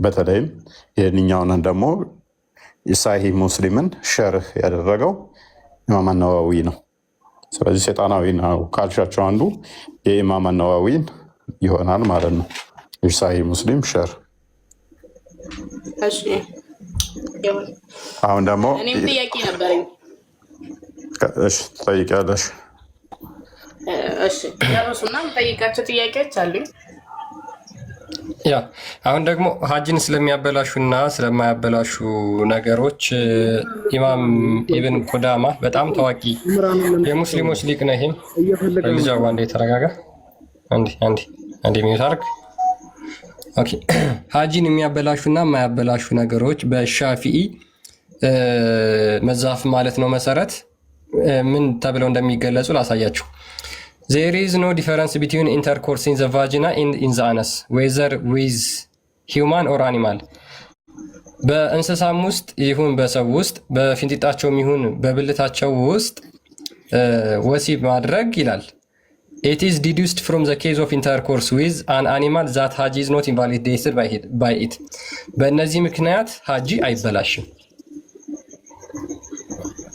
በተለይም የኛውን ደግሞ የሳሂህ ሙስሊምን ሸርህ ያደረገው ኢማም አነዋዊ ነው። ስለዚህ ሰይጣናዊ ነው ካልሻቸው አንዱ የኢማም አነዋዊን ይሆናል ማለት ነው። የሳሂህ ሙስሊም ሸር። አሁን ደግሞ እኔም ጥያቄ ነበረኝ። እሺ ትጠይቂያለሽ? እሺ ጨርሱና ጠይቃቸው ጥያቄዎች አሉኝ። ያ አሁን ደግሞ ሀጅን ስለሚያበላሹና ስለማያበላሹ ነገሮች ኢማም ኢብን ቁዳማ በጣም ታዋቂ የሙስሊሞች ሊቅ ነው። ይሄም ልጃዋ እንዴ ተረጋጋ፣ አንዴ ሚዩት አድርግ። ኦኬ ሀጅን የሚያበላሹና የማያበላሹ ነገሮች በሻፊኢ መዛፍ ማለት ነው መሰረት ምን ተብለው እንደሚገለጹ ላሳያችሁ። There is no difference between intercourse in the vagina and in the anus, whether with human or animal. በእንስሳም ውስጥ ይሁን በሰው ውስጥ በፊንጢጣቸውም ይሁን በብልታቸው ውስጥ ወሲብ ማድረግ ይላል። It is deduced from the case of intercourse with an animal that Hajj is not invalidated by it. በእነዚህ ምክንያት ሀጂ አይበላሽም።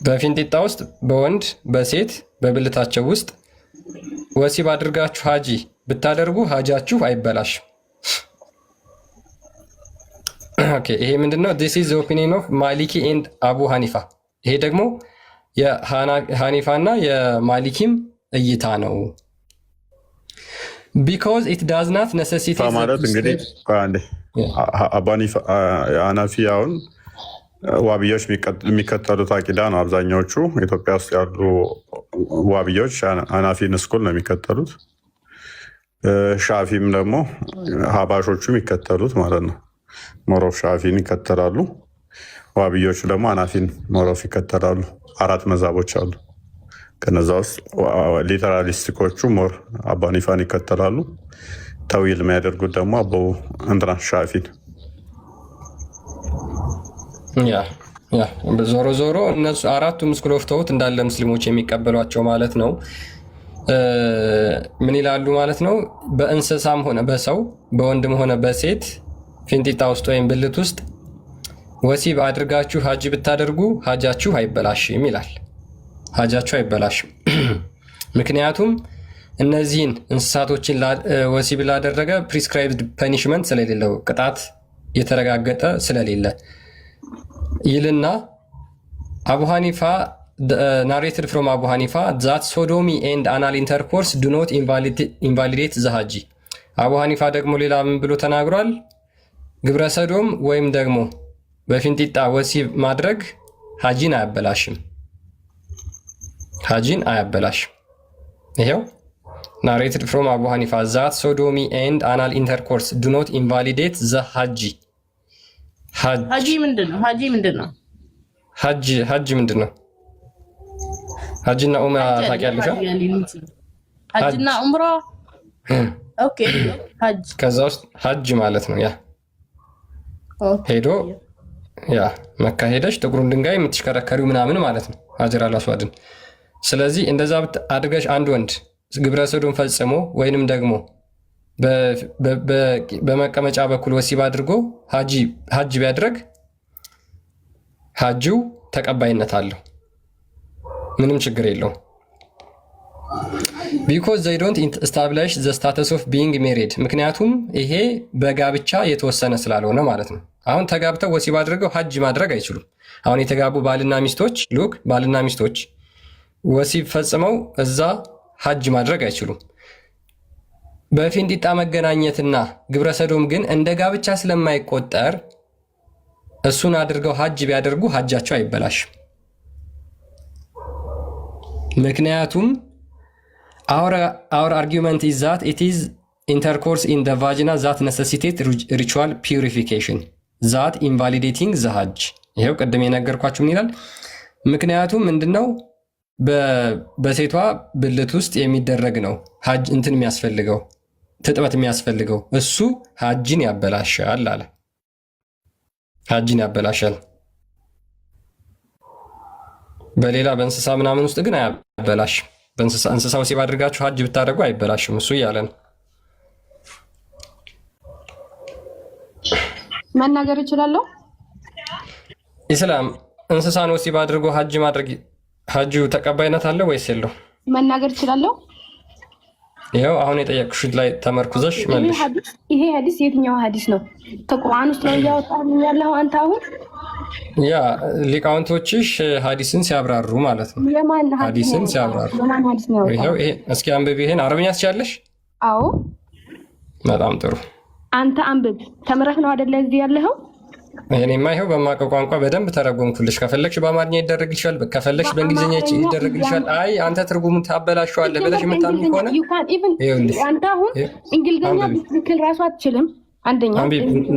በፊንጢጣ ውስጥ በወንድ በሴት በብልታቸው ውስጥ ወሲብ አድርጋችሁ ሀጂ ብታደርጉ ሀጃችሁ አይበላሽም። ኦኬ ይሄ ምንድነው? This is the opinion of Maliki and Abu Hanifa። ይሄ ደግሞ የሐኒፋ እና የማሊኪም እይታ ነው። Because it does not necessitate ማለት እንግዲህ ሐናፊያውን ዋብዮች የሚከተሉት አቂዳ ነው። አብዛኛዎቹ ኢትዮጵያ ውስጥ ያሉ ዋብዮች ሐናፊን ስኩል ነው የሚከተሉት። ሻፊም ደግሞ ሀባሾቹ የሚከተሉት ማለት ነው። ሞሮፍ ሻፊን ይከተላሉ። ዋብዮቹ ደግሞ ሐናፊን ሞሮፍ ይከተላሉ። 4 መዛቦች አሉ። ከነዛ ውስጥ ሊተራሊስቲኮቹ ሞር አቡ ሐኒፋን ይከተላሉ። ተዊል የሚያደርጉት ደግሞ አቡ እንትና ሻፊን። ዞሮ ዞሮ እነሱ 4ቱም ስኩል ኦፍ ቶት እንዳለ ሙስሊሞች የሚቀበሏቸው ማለት ነው። ምን ይላሉ ማለት ነው? በእንስሳም ሆነ በሰው በወንድም ሆነ በሴት ፊንጢጣ ውስጥ ወይም ብልት ውስጥ ወሲብ አድርጋችሁ ሀጅ ብታደርጉ ሀጃችሁ አይበላሽም ይላል። ሀጃችሁ አይበላሽም። ምክንያቱም እነዚህን እንስሳቶችን ወሲብ ላደረገ ፕሪስክራይብድ ፐኒሽመንት ስለሌለው ቅጣት የተረጋገጠ ስለሌለ ይልና አቡ ሐኒፋ ናሬትድ ፍሮም አቡ ሐኒፋ ዛት ሶዶሚ ኤንድ አናል ኢንተርኮርስ ዱ ኖት ኢንቫሊዴት ዘ ሀጂ። አቡ ሐኒፋ ደግሞ ሌላ ምን ብሎ ተናግሯል? ግብረ ሰዶም ወይም ደግሞ በፊንጢጣ ወሲብ ማድረግ ሀጂን አያበላሽም። ሀጂን አያበላሽም። ይሄው ናሬትድ ፍሮም አቡ ሐኒፋ ዛት ሶዶሚ ኤንድ አናል ኢንተርኮርስ ዱ ኖት ኢንቫሊዴት ዘ ሀጂ። ሀጂ ምንድን ነው? ሀጂ ምንድን ነው? ሀጂ ምንድን ነው? ሀጂና ኡምራ ታውቂያለሽ? ሀጂና ኡምራ ኦኬ። ሀጅ ከዛ ውስጥ ሀጅ ማለት ነው ያ ሄዶ ያ መካ ሄደሽ ጥቁሩን ድንጋይ የምትሽከረከሪው ምናምን ማለት ነው ሀጀር አልአስዋድን። ስለዚህ እንደዛ አድርገሽ አንድ ወንድ ግብረ ሰዶም ፈጽሞ ወይንም ደግሞ በመቀመጫ በኩል ወሲብ አድርጎ ሀጅ ቢያድረግ ሀጂው ተቀባይነት አለው፣ ምንም ችግር የለውም። ቢኮዝ ዘይ ዶንት ኢስታብሊሽ ዘ ስታተስ ኦፍ ቢንግ ሜሪድ፣ ምክንያቱም ይሄ በጋብቻ የተወሰነ ስላልሆነ ማለት ነው። አሁን ተጋብተው ወሲብ አድርገው ሀጅ ማድረግ አይችሉም። አሁን የተጋቡ ባልና ሚስቶች ወሲብ ፈጽመው እዛ ሀጅ ማድረግ አይችሉም። በፊንጢጣ መገናኘትና ግብረ ሰዶም ግን እንደ ጋብቻ ስለማይቆጠር እሱን አድርገው ሀጅ ቢያደርጉ ሀጃቸው አይበላሽም። ምክንያቱም our argument is that it is intercourse in the vagina that necessitate ritual purification that invalidating the hajj። ይሄው ቅድም የነገርኳችሁ ምን ይላል? ምክንያቱም ምንድነው በሴቷ ብልት ውስጥ የሚደረግ ነው ሀጅ እንትን የሚያስፈልገው ትጥበት የሚያስፈልገው እሱ ሀጅን ያበላሻል አለ። ሀጅን ያበላሻል። በሌላ በእንስሳ ምናምን ውስጥ ግን አያበላሽም። እንስሳ ወሲብ አድርጋችሁ ሀጅ ብታደርጉ አይበላሽም እሱ እያለ ነው። መናገር እችላለሁ? ኢስላም እንስሳን ወሲብ አድርጎ ሀጅ ማድረግ ሀጁ ተቀባይነት አለ ወይስ የለው? መናገር እችላለሁ? ይኸው አሁን የጠየቅሽ ላይ ተመርኩዘሽ መልሽ። ይሄ ሐዲስ የትኛው ሐዲስ ነው? ከቁርአን ውስጥ ነው እያወጣህ ያለው አንተ አሁን? ያ ሊቃውንቶችሽ ሐዲስን ሲያብራሩ ማለት ነው። ሐዲስን ሲያብራሩ ይኸው ይሄ እስኪ አንብቢ። ይሄን አረብኛ ትችያለሽ? አዎ። በጣም ጥሩ። አንተ አንብብ። ተምረህ ነው አይደለ እዚህ ያለኸው? እኔማ ይኸው በማውቀው ቋንቋ በደንብ ተረጎምኩልሽ። ከፈለግሽ በአማርኛ ይደረግልሻል፣ ከፈለግሽ በእንግሊዝኛ ይደረግልሻል። አይ አንተ ትርጉሙን ታበላሸዋለህ ብለሽ የምታምን ከሆነ አንተ አሁን እንግሊዝኛ ብትክል ራሱ አትችልም። አንደኛ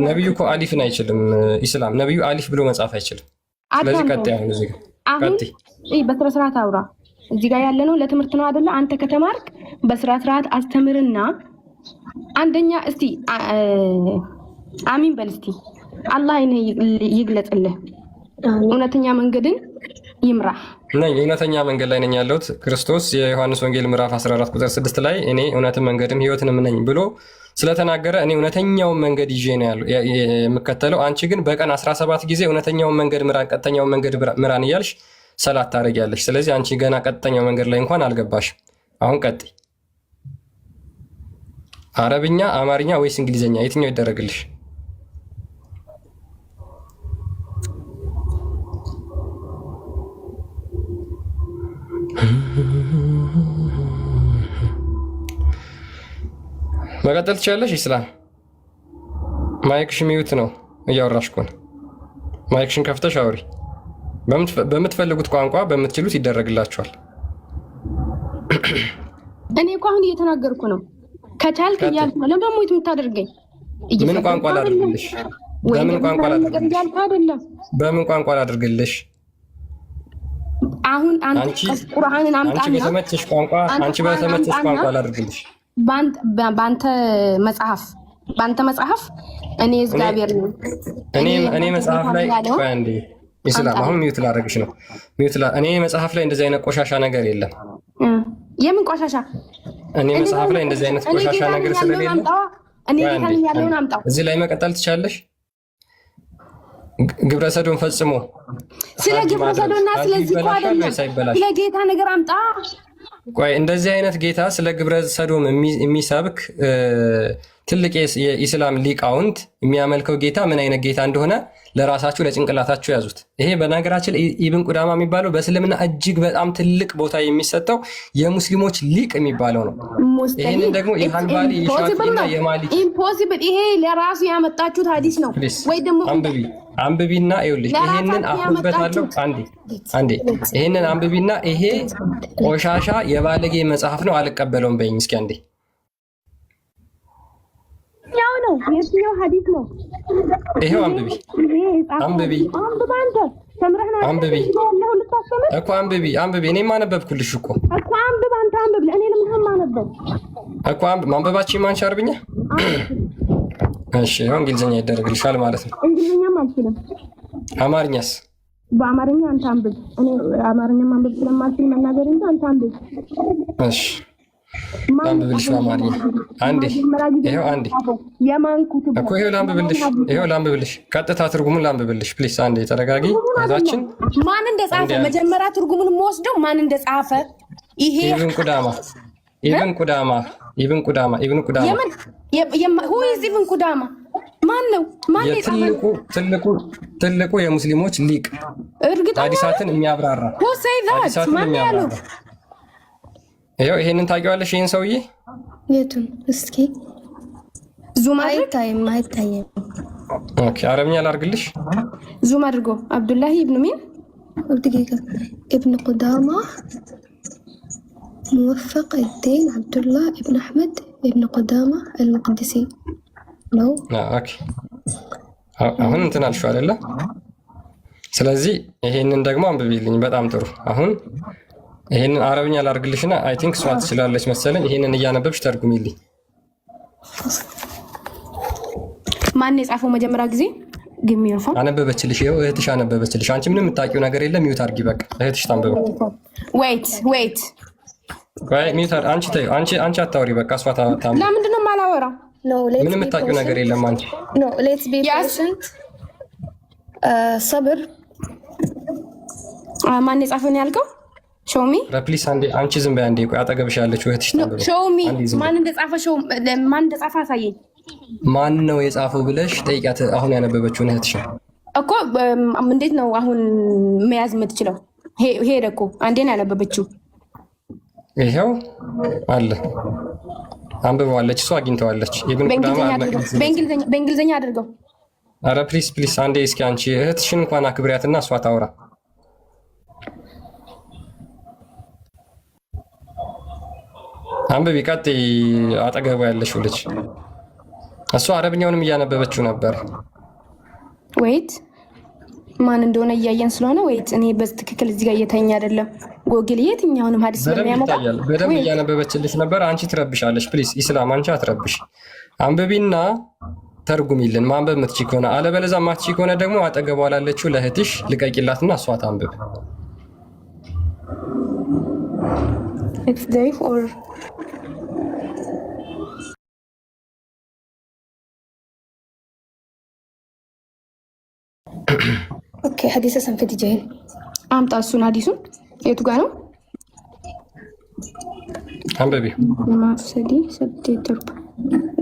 ነቢዩ እኮ አሊፍን አይችልም። ኢስላም ነቢዩ አሊፍ ብሎ መጻፍ አይችልም። ስለዚህ ቀጥይ። አሁን እዚህ አሁን በስነ ስርዓት አውራ። እዚህ ጋር ያለ ነው ለትምህርት ነው አይደለ? አንተ ከተማርክ በስነ ስርዓት አስተምርና አንደኛ እስቲ አሚን በል እስቲ። አላህ ይግለጽልህ፣ እውነተኛ መንገድን ይምራህ። እውነተኛ መንገድ ላይ ነኝ ያለሁት ክርስቶስ የዮሐንስ ወንጌል ምዕራፍ 14 ቁጥር 6 ላይ እኔ እውነትን መንገድም ሕይወትንም ነኝ ብሎ ስለተናገረ እኔ እውነተኛውን መንገድ ይዤ ነው የምከተለው። አንቺ ግን በቀን 17 ጊዜ እውነተኛውን መንገድ ምራን፣ ቀጥተኛውን መንገድ ምራን እያልሽ ሰላት ታደርጊያለሽ። ስለዚህ አንቺ ገና ቀጥተኛው መንገድ ላይ እንኳን አልገባሽም። አሁን ቀጥይ። አረብኛ፣ አማርኛ ወይስ እንግሊዝኛ የትኛው ይደረግልሽ? መቀጠል ትችላለሽ። ኢስላም ማይክሽ ሚዩት ነው፣ እያወራሽ እኮ ነው። ማይክሽን ከፍተሽ አውሪ። በምትፈልጉት ቋንቋ በምትችሉት ይደረግላችኋል። እኔ እኮ አሁን እየተናገርኩ ነው። ከቻልክ እያልኩ ነው። ለምን ደግሞ የምታደርገኝ? ምን ቋንቋ ላድርግልሽ? በምን ቋንቋ ላድርግልሽ? በምን ቋንቋ ላድርግልሽ? አሁን አንተ ቁርአንን አምጣና አንቺ በተመቸሽ ቋንቋ ላድርግልሽ። በአንተ መጽሐፍ እኔ እግዚአብሔር ነኝ። እኔ መጽሐፍ ላይ አንዴ ኢስላም አሁን ሚውት ላደርግሽ ነው። እኔ መጽሐፍ ላይ እንደዚህ አይነት ቆሻሻ ነገር የለም። የምን ቆሻሻ? እኔ መጽሐፍ ላይ እንደዚህ አይነት ቆሻሻ ነገር ስለሌለ እዚህ ላይ መቀጠል ትቻለሽ። ግብረ ሰዶም ፈጽሞ ስለ ግብረ ሰዶምና ስለዚህ እኮ አይደለም፣ ስለ ጌታ ነገር አምጣ። ቆይ እንደዚህ አይነት ጌታ ስለ ግብረ ሰዶም የሚሰብክ ትልቅ የኢስላም ሊቃውንት የሚያመልከው ጌታ ምን አይነት ጌታ እንደሆነ ለራሳችሁ ለጭንቅላታችሁ ያዙት። ይሄ በነገራችን ኢብን ቁዳማ የሚባለው በእስልምና እጅግ በጣም ትልቅ ቦታ የሚሰጠው የሙስሊሞች ሊቅ የሚባለው ነው። ይህንን ደግሞ የሃንባሊ የሻፊና የማሊክ ኢምፖሲብል፣ ይሄ ለራሱ ያመጣችሁት ሐዲስ ነው ወይ ደግሞ አንብቢና ይኸውልሽ፣ ይሄንን አሁንበታለሁ። አንዴ ይሄንን አንብቢና ይሄ ቆሻሻ የባለጌ መጽሐፍ ነው አልቀበለውም በይኝ እስኪ አንዴ። ያው ነው የትኛው ሐዲስ ነው? ይሄው አንብቢ እኮ አንብቢ። እኔ ማነበብኩልሽ እኮ አንብብ። አንተ አንብብ። እኔ ለምን ማነበብ እኮ ማንበባችን ማንቻ አረብኛ። እሺ ይሄው እንግሊዝኛ ይደረግልሻል ማለት ነው። እንግሊዝኛም አልችልም። አማርኛስ? በአማርኛ አንተ አንብብ። እኔ አማርኛ ማንበብ ስለማልችል መናገር እንጂ አንተ አንብብ። እሺ ላንብብልሽ በአማርኛ አንዴ። ይሄው አንዴ እኮ ይሄው ላንብብልሽ። ቀጥታ ትርጉሙን ላንብብልሽ ፕሊስ። አንዴ ተረጋጊ። እዛችን ማን እንደጻፈ መጀመሪያ ትርጉሙን የምወስደው ማን እንደጻፈ። ይሄ ኢብን ቁዳማ who is ኢብን ቁዳማ? ማን ነው? ትልቁ የሙስሊሞች ሊቅ ሐዲሳትን የሚያብራራ ይኸው ይሄንን ታውቂዋለሽ? ይሄን ሰውዬ የቱን? እስኪ ዙም አይታይም። ኦኬ አረብኛ ላድርግልሽ። ዙም አድርጎ አብዱላሂ ኢብኑ ሚን ኢብኑ ቁዳማ موفق الدين عبد الله ابن أحمد ابن قدامة المقدسي ነው። ኦኬ አሁን እንትን አልሽው አይደለ? ስለዚህ ይሄንን ደግሞ አንብቢልኝ። በጣም ጥሩ። አሁን ይሄንን አረብኛ ላድርግልሽና አይ ቲንክ እሷ ትችላለች መሰለኝ። ይሄንን እያነበብሽ ተርጉሚልኝ። ማን የጻፈው መጀመሪያ ጊዜ? አነበበችልሽ። ይኸው እህትሽ አነበበችልሽ። አንቺ ምንም የምታውቂው ነገር የለም። ሚውት አድርጊ በቃ። እህትሽ ታንብበው። ዌይት ቆይ ሚውት አንቺ ተይው። አንቺ አታውሪ በቃ። እሷ ታንብበው። ለምንድን ነው የማላወራው? ምንም የምታውቂው ነገር የለም አንቺ። ኖ ሌትስ ቢ ፔሽንት ሰብር። ማን የጻፈን ያልከው? ሾሚ ፕሊስ አንዴ አንቺ ዝም በይ አንዴ። ቆይ አጠገብሽ ያለችው እህትሽ ታንብበው። ሾሚ ማን እንደጻፈ አሳየኝ። ማን ነው የጻፈው ብለሽ ጠይቂያት። አሁን ያነበበችውን እህትሽ እኮ እንዴት ነው አሁን መያዝ የምትችለው? ሄደ እኮ አንዴ ነው ያነበበችው። ይሄው አለ አንብበዋለች፣ እሷ አግኝተዋለች። በእንግሊዝኛ አድርገው። አረ ፕሊስ አንዴ እስኪ አንቺ እህትሽን እንኳን አክብሪያትና እሷ ታውራ። አንብቢ፣ ቀጥይ። አጠገቡ ያለሽው ልጅ እሷ አረብኛውንም እያነበበችው ነበር። ወይት ማን እንደሆነ እያየን ስለሆነ ወይት እኔ በትክክል እዚህ ጋር እየተኛ አይደለም። ጎግል የትኛውንም ሀዲስ ስለሚያመጣ በደንብ እያነበበችልሽ ነበር። አንቺ ትረብሻለሽ። ፕሊስ ኢስላም አንቺ አትረብሽ። አንብቢና ተርጉሚልን ማንበብ የምትችይ ከሆነ። አለበለዚያ የማትችይ ከሆነ ደግሞ አጠገቧ ላለችው ለእህትሽ ልቀቂላትና እሷ ታንብብ። ኦኬ ሐዲስ ሰንፈት ጀይል አምጣ። እሱን ሐዲሱን የቱ ጋር ነው? አንብቢ። ማፍሰዲ ሰብቴተር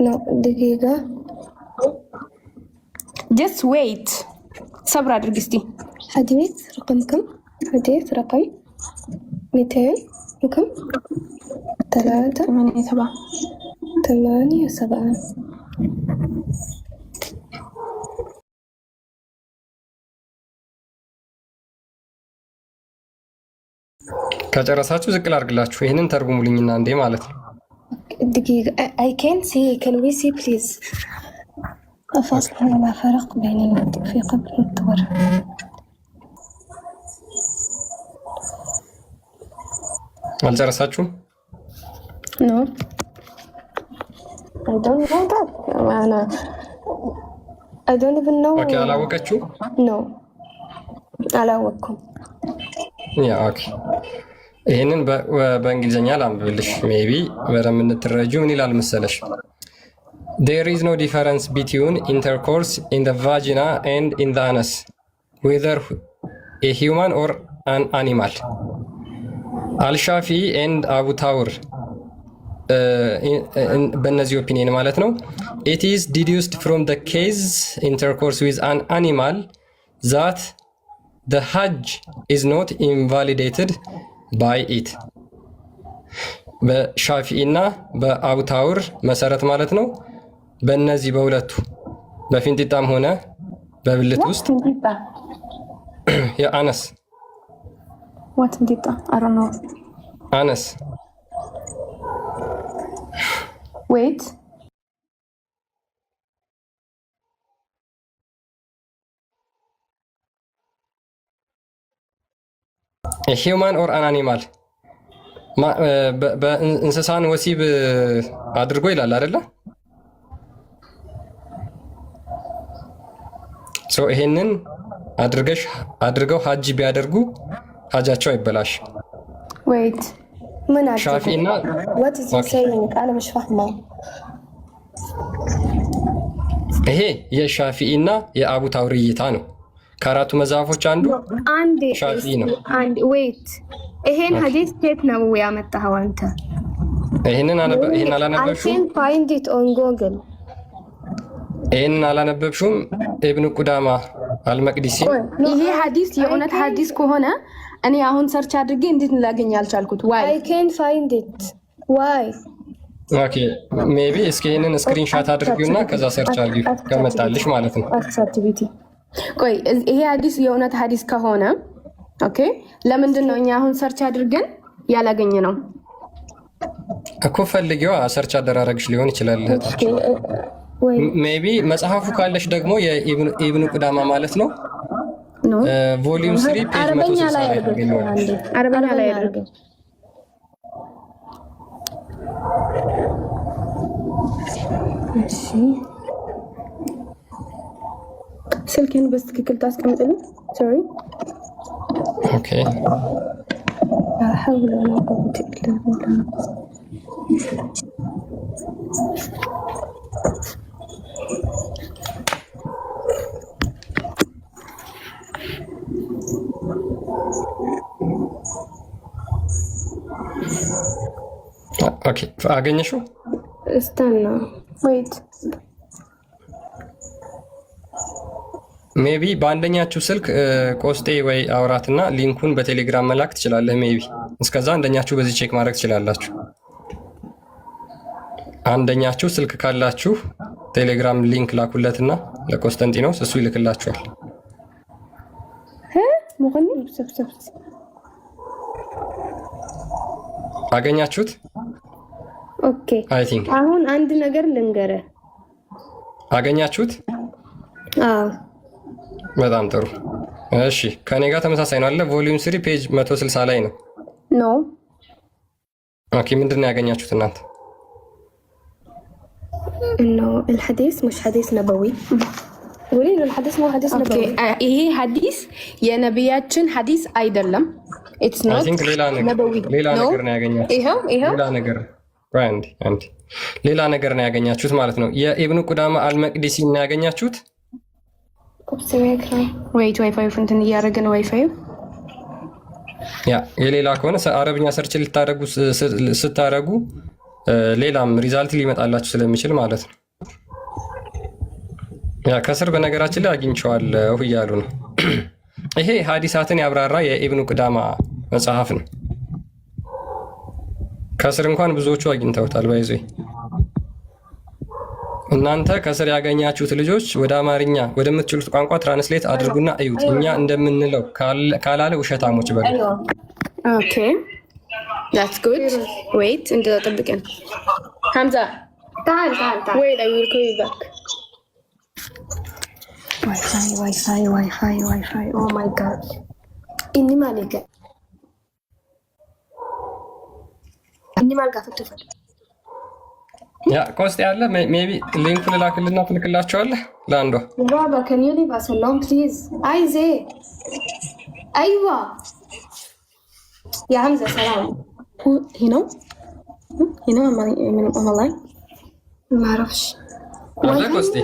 ነው ደቂቃ just wait صبر አድርግ እስቲ። حديث رقم كم؟ حديث رقم 200 وكم؟ 387 ከጨረሳችሁ ዝቅ ላድርግላችሁ። ይሄንን ተርጉሙልኝና እንዴ ማለት ነው። دقيقة I can't see. Can we see please? أفصل لا فرق بين النطق في قبل الطور. አልጨረሳችሁም? No I don't know that. I don't even know. ኦኬ አላወቀችሁ? No አላወቅኩም። ያ ኦኬ ይሄንን በእንግሊዝኛ ላንብብልሽ። ሜቢ በደንብ እንድትረጂው ምን ይላል መሰለሽ? There is no difference between intercourse in the vagina and in the anus, whether a human or an animal. Al-Shafi and Abu Thawr በእነዚህ ኦፒኒየን ማለት ነው። It is deduced from the case intercourse with an animal that the Hajj is not invalidated by it. በሻፊኢ እና በአቡ ታውር መሰረት ማለት ነው። በእነዚህ በሁለቱ በፊንጢጣም ሆነ በብልት ውስጥ የአነስ አነስ wait a human or an animal በእንስሳን ወሲብ አድርጎ ይላል አይደለ? ይሄንን አድርገው ሀጅ ቢያደርጉ ሀጃቸው አይበላሽ። wait ምን አድርገው? ሻፊና what is he saying? أنا مش فاهمة. ይሄ የሻፊኢና የአቡ ታውር እይታ ነው። ከአራቱ መዛፎች አንዱ ሻፊኢ ነው። wait ይሄን ሐዲስ ከየት ነው ያመጣኸው አንተ? ይሄንን አላነበብሽውም? I can find it on Google. ይሄንን አላነበብሽውም? ኢብኑ ቁዳማ አልመቅዲሲ። ይሄ ሐዲስ የእውነት ሐዲስ ከሆነ እኔ አሁን ሰርች አድርጌ እንዴት ላገኝ አልቻልኩት? why I can find it. why? ኦኬ ሜቢ እስኪ ይሄንን ስክሪንሻት አድርጊውና ከዛ ሰርች አድርጊው ከመጣልሽ ማለት ነው። አክቲቪቲ ቆይ ይሄ ሐዲስ የእውነት ሐዲስ ከሆነ ኦኬ ለምንድን ነው እኛ አሁን ሰርች አድርገን ያላገኘ ነው? እኮ ፈልጊዋ ሰርች አደራረግሽ ሊሆን ይችላል። ሜቢ መጽሐፉ ካለሽ ደግሞ የኢብኑ ቁዳማ ማለት ነው ቮሊዩም 3 ፔጅ 160 ላይ ያገኛል። አረበኛ ላይ ያደርግ። እሺ ስልኬን በትክክል ታስቀምጥልኝ። ሶሪ ኦኬ حول ولا قوة إلا بالله. ኦኬ አገኘሽው? استنى wait ሜቢ በአንደኛችሁ ስልክ ቆስጤ ወይ አውራትና ሊንኩን በቴሌግራም መላክ ትችላለህ። ሜቢ እስከዛ አንደኛችሁ በዚህ ቼክ ማድረግ ትችላላችሁ። አንደኛችሁ ስልክ ካላችሁ ቴሌግራም ሊንክ ላኩለትና ለኮንስታንቲኖስ እሱ ይልክላችኋል። مغني አገኛችሁት? ኦኬ አይ ቲንክ አሁን አንድ ነገር ልንገርህ። አገኛችሁት? አዎ በጣም ጥሩ። እሺ ከኔ ጋር ተመሳሳይ ነው አለ ቮሊዩም 3 ፔጅ 160 ላይ ነው። ኖ ኦኬ ምንድን ነው ያገኛችሁት እናንተ? انه الحديث مش حديث نبوي قولي له الحديث مو حديث نبوي ይሄ ሐዲስ የነቢያችን ሐዲስ አይደለም። ኢትስ አይ ኖት ቲንክ ሌላ ነገር ነው ያገኛችሁት። ይሄው ሌላ ነገር አንድ ሌላ ነገር ነው ያገኛችሁት ማለት ነው። የኢብኑ ቁዳማ አልመቅዲሲ ነው ያገኛችሁት። ወይት ዋይፋይ እንትን እያደረገ ነው ዋይፋዩ። ያ የሌላ ከሆነ አረብኛ ሰርች ልታደርጉ ስታደርጉ ሌላም ሪዛልት ሊመጣላችሁ ስለሚችል ማለት ነው። ያ ከስር በነገራችን ላይ አግኝቼዋለሁ እያሉ ነው። ይሄ ሐዲሳትን ያብራራ የኢብኑ ቁዳማ መጽሐፍ ነው። ከስር እንኳን ብዙዎቹ አግኝተውታል። ባይዞ እናንተ ከስር ያገኛችሁት ልጆች ወደ አማርኛ ወደምትችሉት ቋንቋ ትራንስሌት አድርጉና እዩት። እኛ እንደምንለው ካላለ ውሸታሞች በሉ። ኦኬ that's good wait እንደ ጠብቀን ሐምዛ تعال wait I will call you back واي فاي oh my god اني ما لقى فتفل ያ ኮስት ያለ ሜቢ ሊንክ ልላክልና ትልክላችኋለህ ለአንዷ። بابا can you leave us alone please عايزه ايوه يا حمزه سلام هنا والله ما اعرفش አለ ኮስት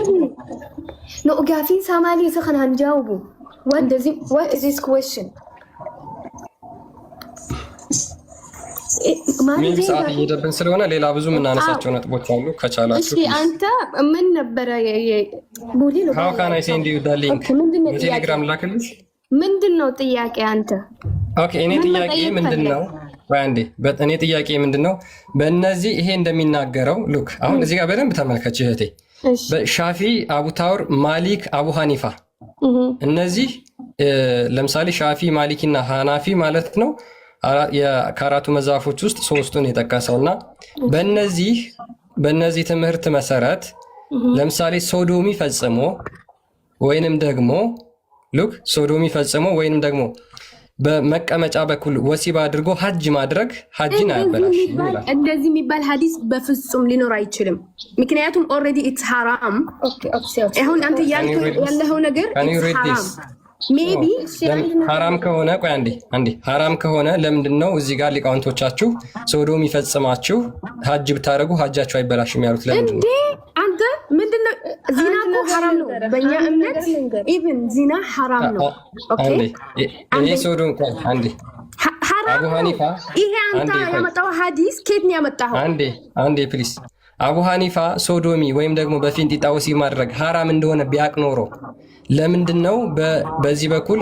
لو قاعدين سامالي سخن هنجاوبه what is this question ሜቢ ሰዓት እየሄደብን ስለሆነ ሌላ ብዙ የምናነሳቸው ነጥቦች አሉ። ከቻላችሁ እሺ አንተ ምን ነበረ قولي له how can I send you the link በቴሌግራም ላክልሽ። ምንድነው ጥያቄ አንተ? ኦኬ እኔ ጥያቄ ምንድነው? ባንዴ እኔ ጥያቄ ምንድነው? በእነዚህ ይሄ እንደሚናገረው ሉክ አሁን እዚህ ጋር በደንብ ተመልከች እህቴ። በሻፊ፣ አቡ ታውር፣ ማሊክ፣ አቡ ሐኒፋ እነዚህ ለምሳሌ ሻፊ፣ ማሊክና ሐናፊ ማለት ነው ከአራቱ መዛፎች ውስጥ ሶስቱን የጠቀሰውና በእነዚህ ትምህርት መሰረት ለምሳሌ ሶዶሚ ፈጽሞ ወይንም ደግሞ ሶዶሚ ፈጽሞ ወይንም ደግሞ በመቀመጫ በኩል ወሲብ አድርጎ ሀጅ ማድረግ ሀጅን አያበላሽ ይላል። እንደዚህ የሚባል ሐዲስ በፍጹም ሊኖር አይችልም። ምክንያቱም ኦልሬዲ ኢትስ ሐራም። አሁን አንተ ያለው ነገር ሐራም ሜቢ ሐራም ከሆነ ቆይ አንዴ ሐራም ከሆነ ለምንድነው እዚህ ጋር ሊቃውንቶቻችሁ ሶዶም ይፈጽማችሁ ሀጅ ብታረጉ ሀጃችሁ አይበላሽም ያሉት? ለምንድን ነው አንተ ምንድነው? ዚና እኮ ሐራም ነው በእኛ እምነት። ኢቭን ዚና ሐራም ነው። ኦኬ ይሄ ሶዶም ቆይ አንዴ አቡ ሐኒፋ ይሄ አንተ ያመጣው ሐዲስ ከየት ነው ያመጣው? አንዴ ፕሊስ አቡ ሐኒፋ ሶዶሚ ወይም ደግሞ በፊንጢጣ ወሲብ ማድረግ ሐራም እንደሆነ ቢያቅ ኖሮ ለምንድን ነው በዚህ በኩል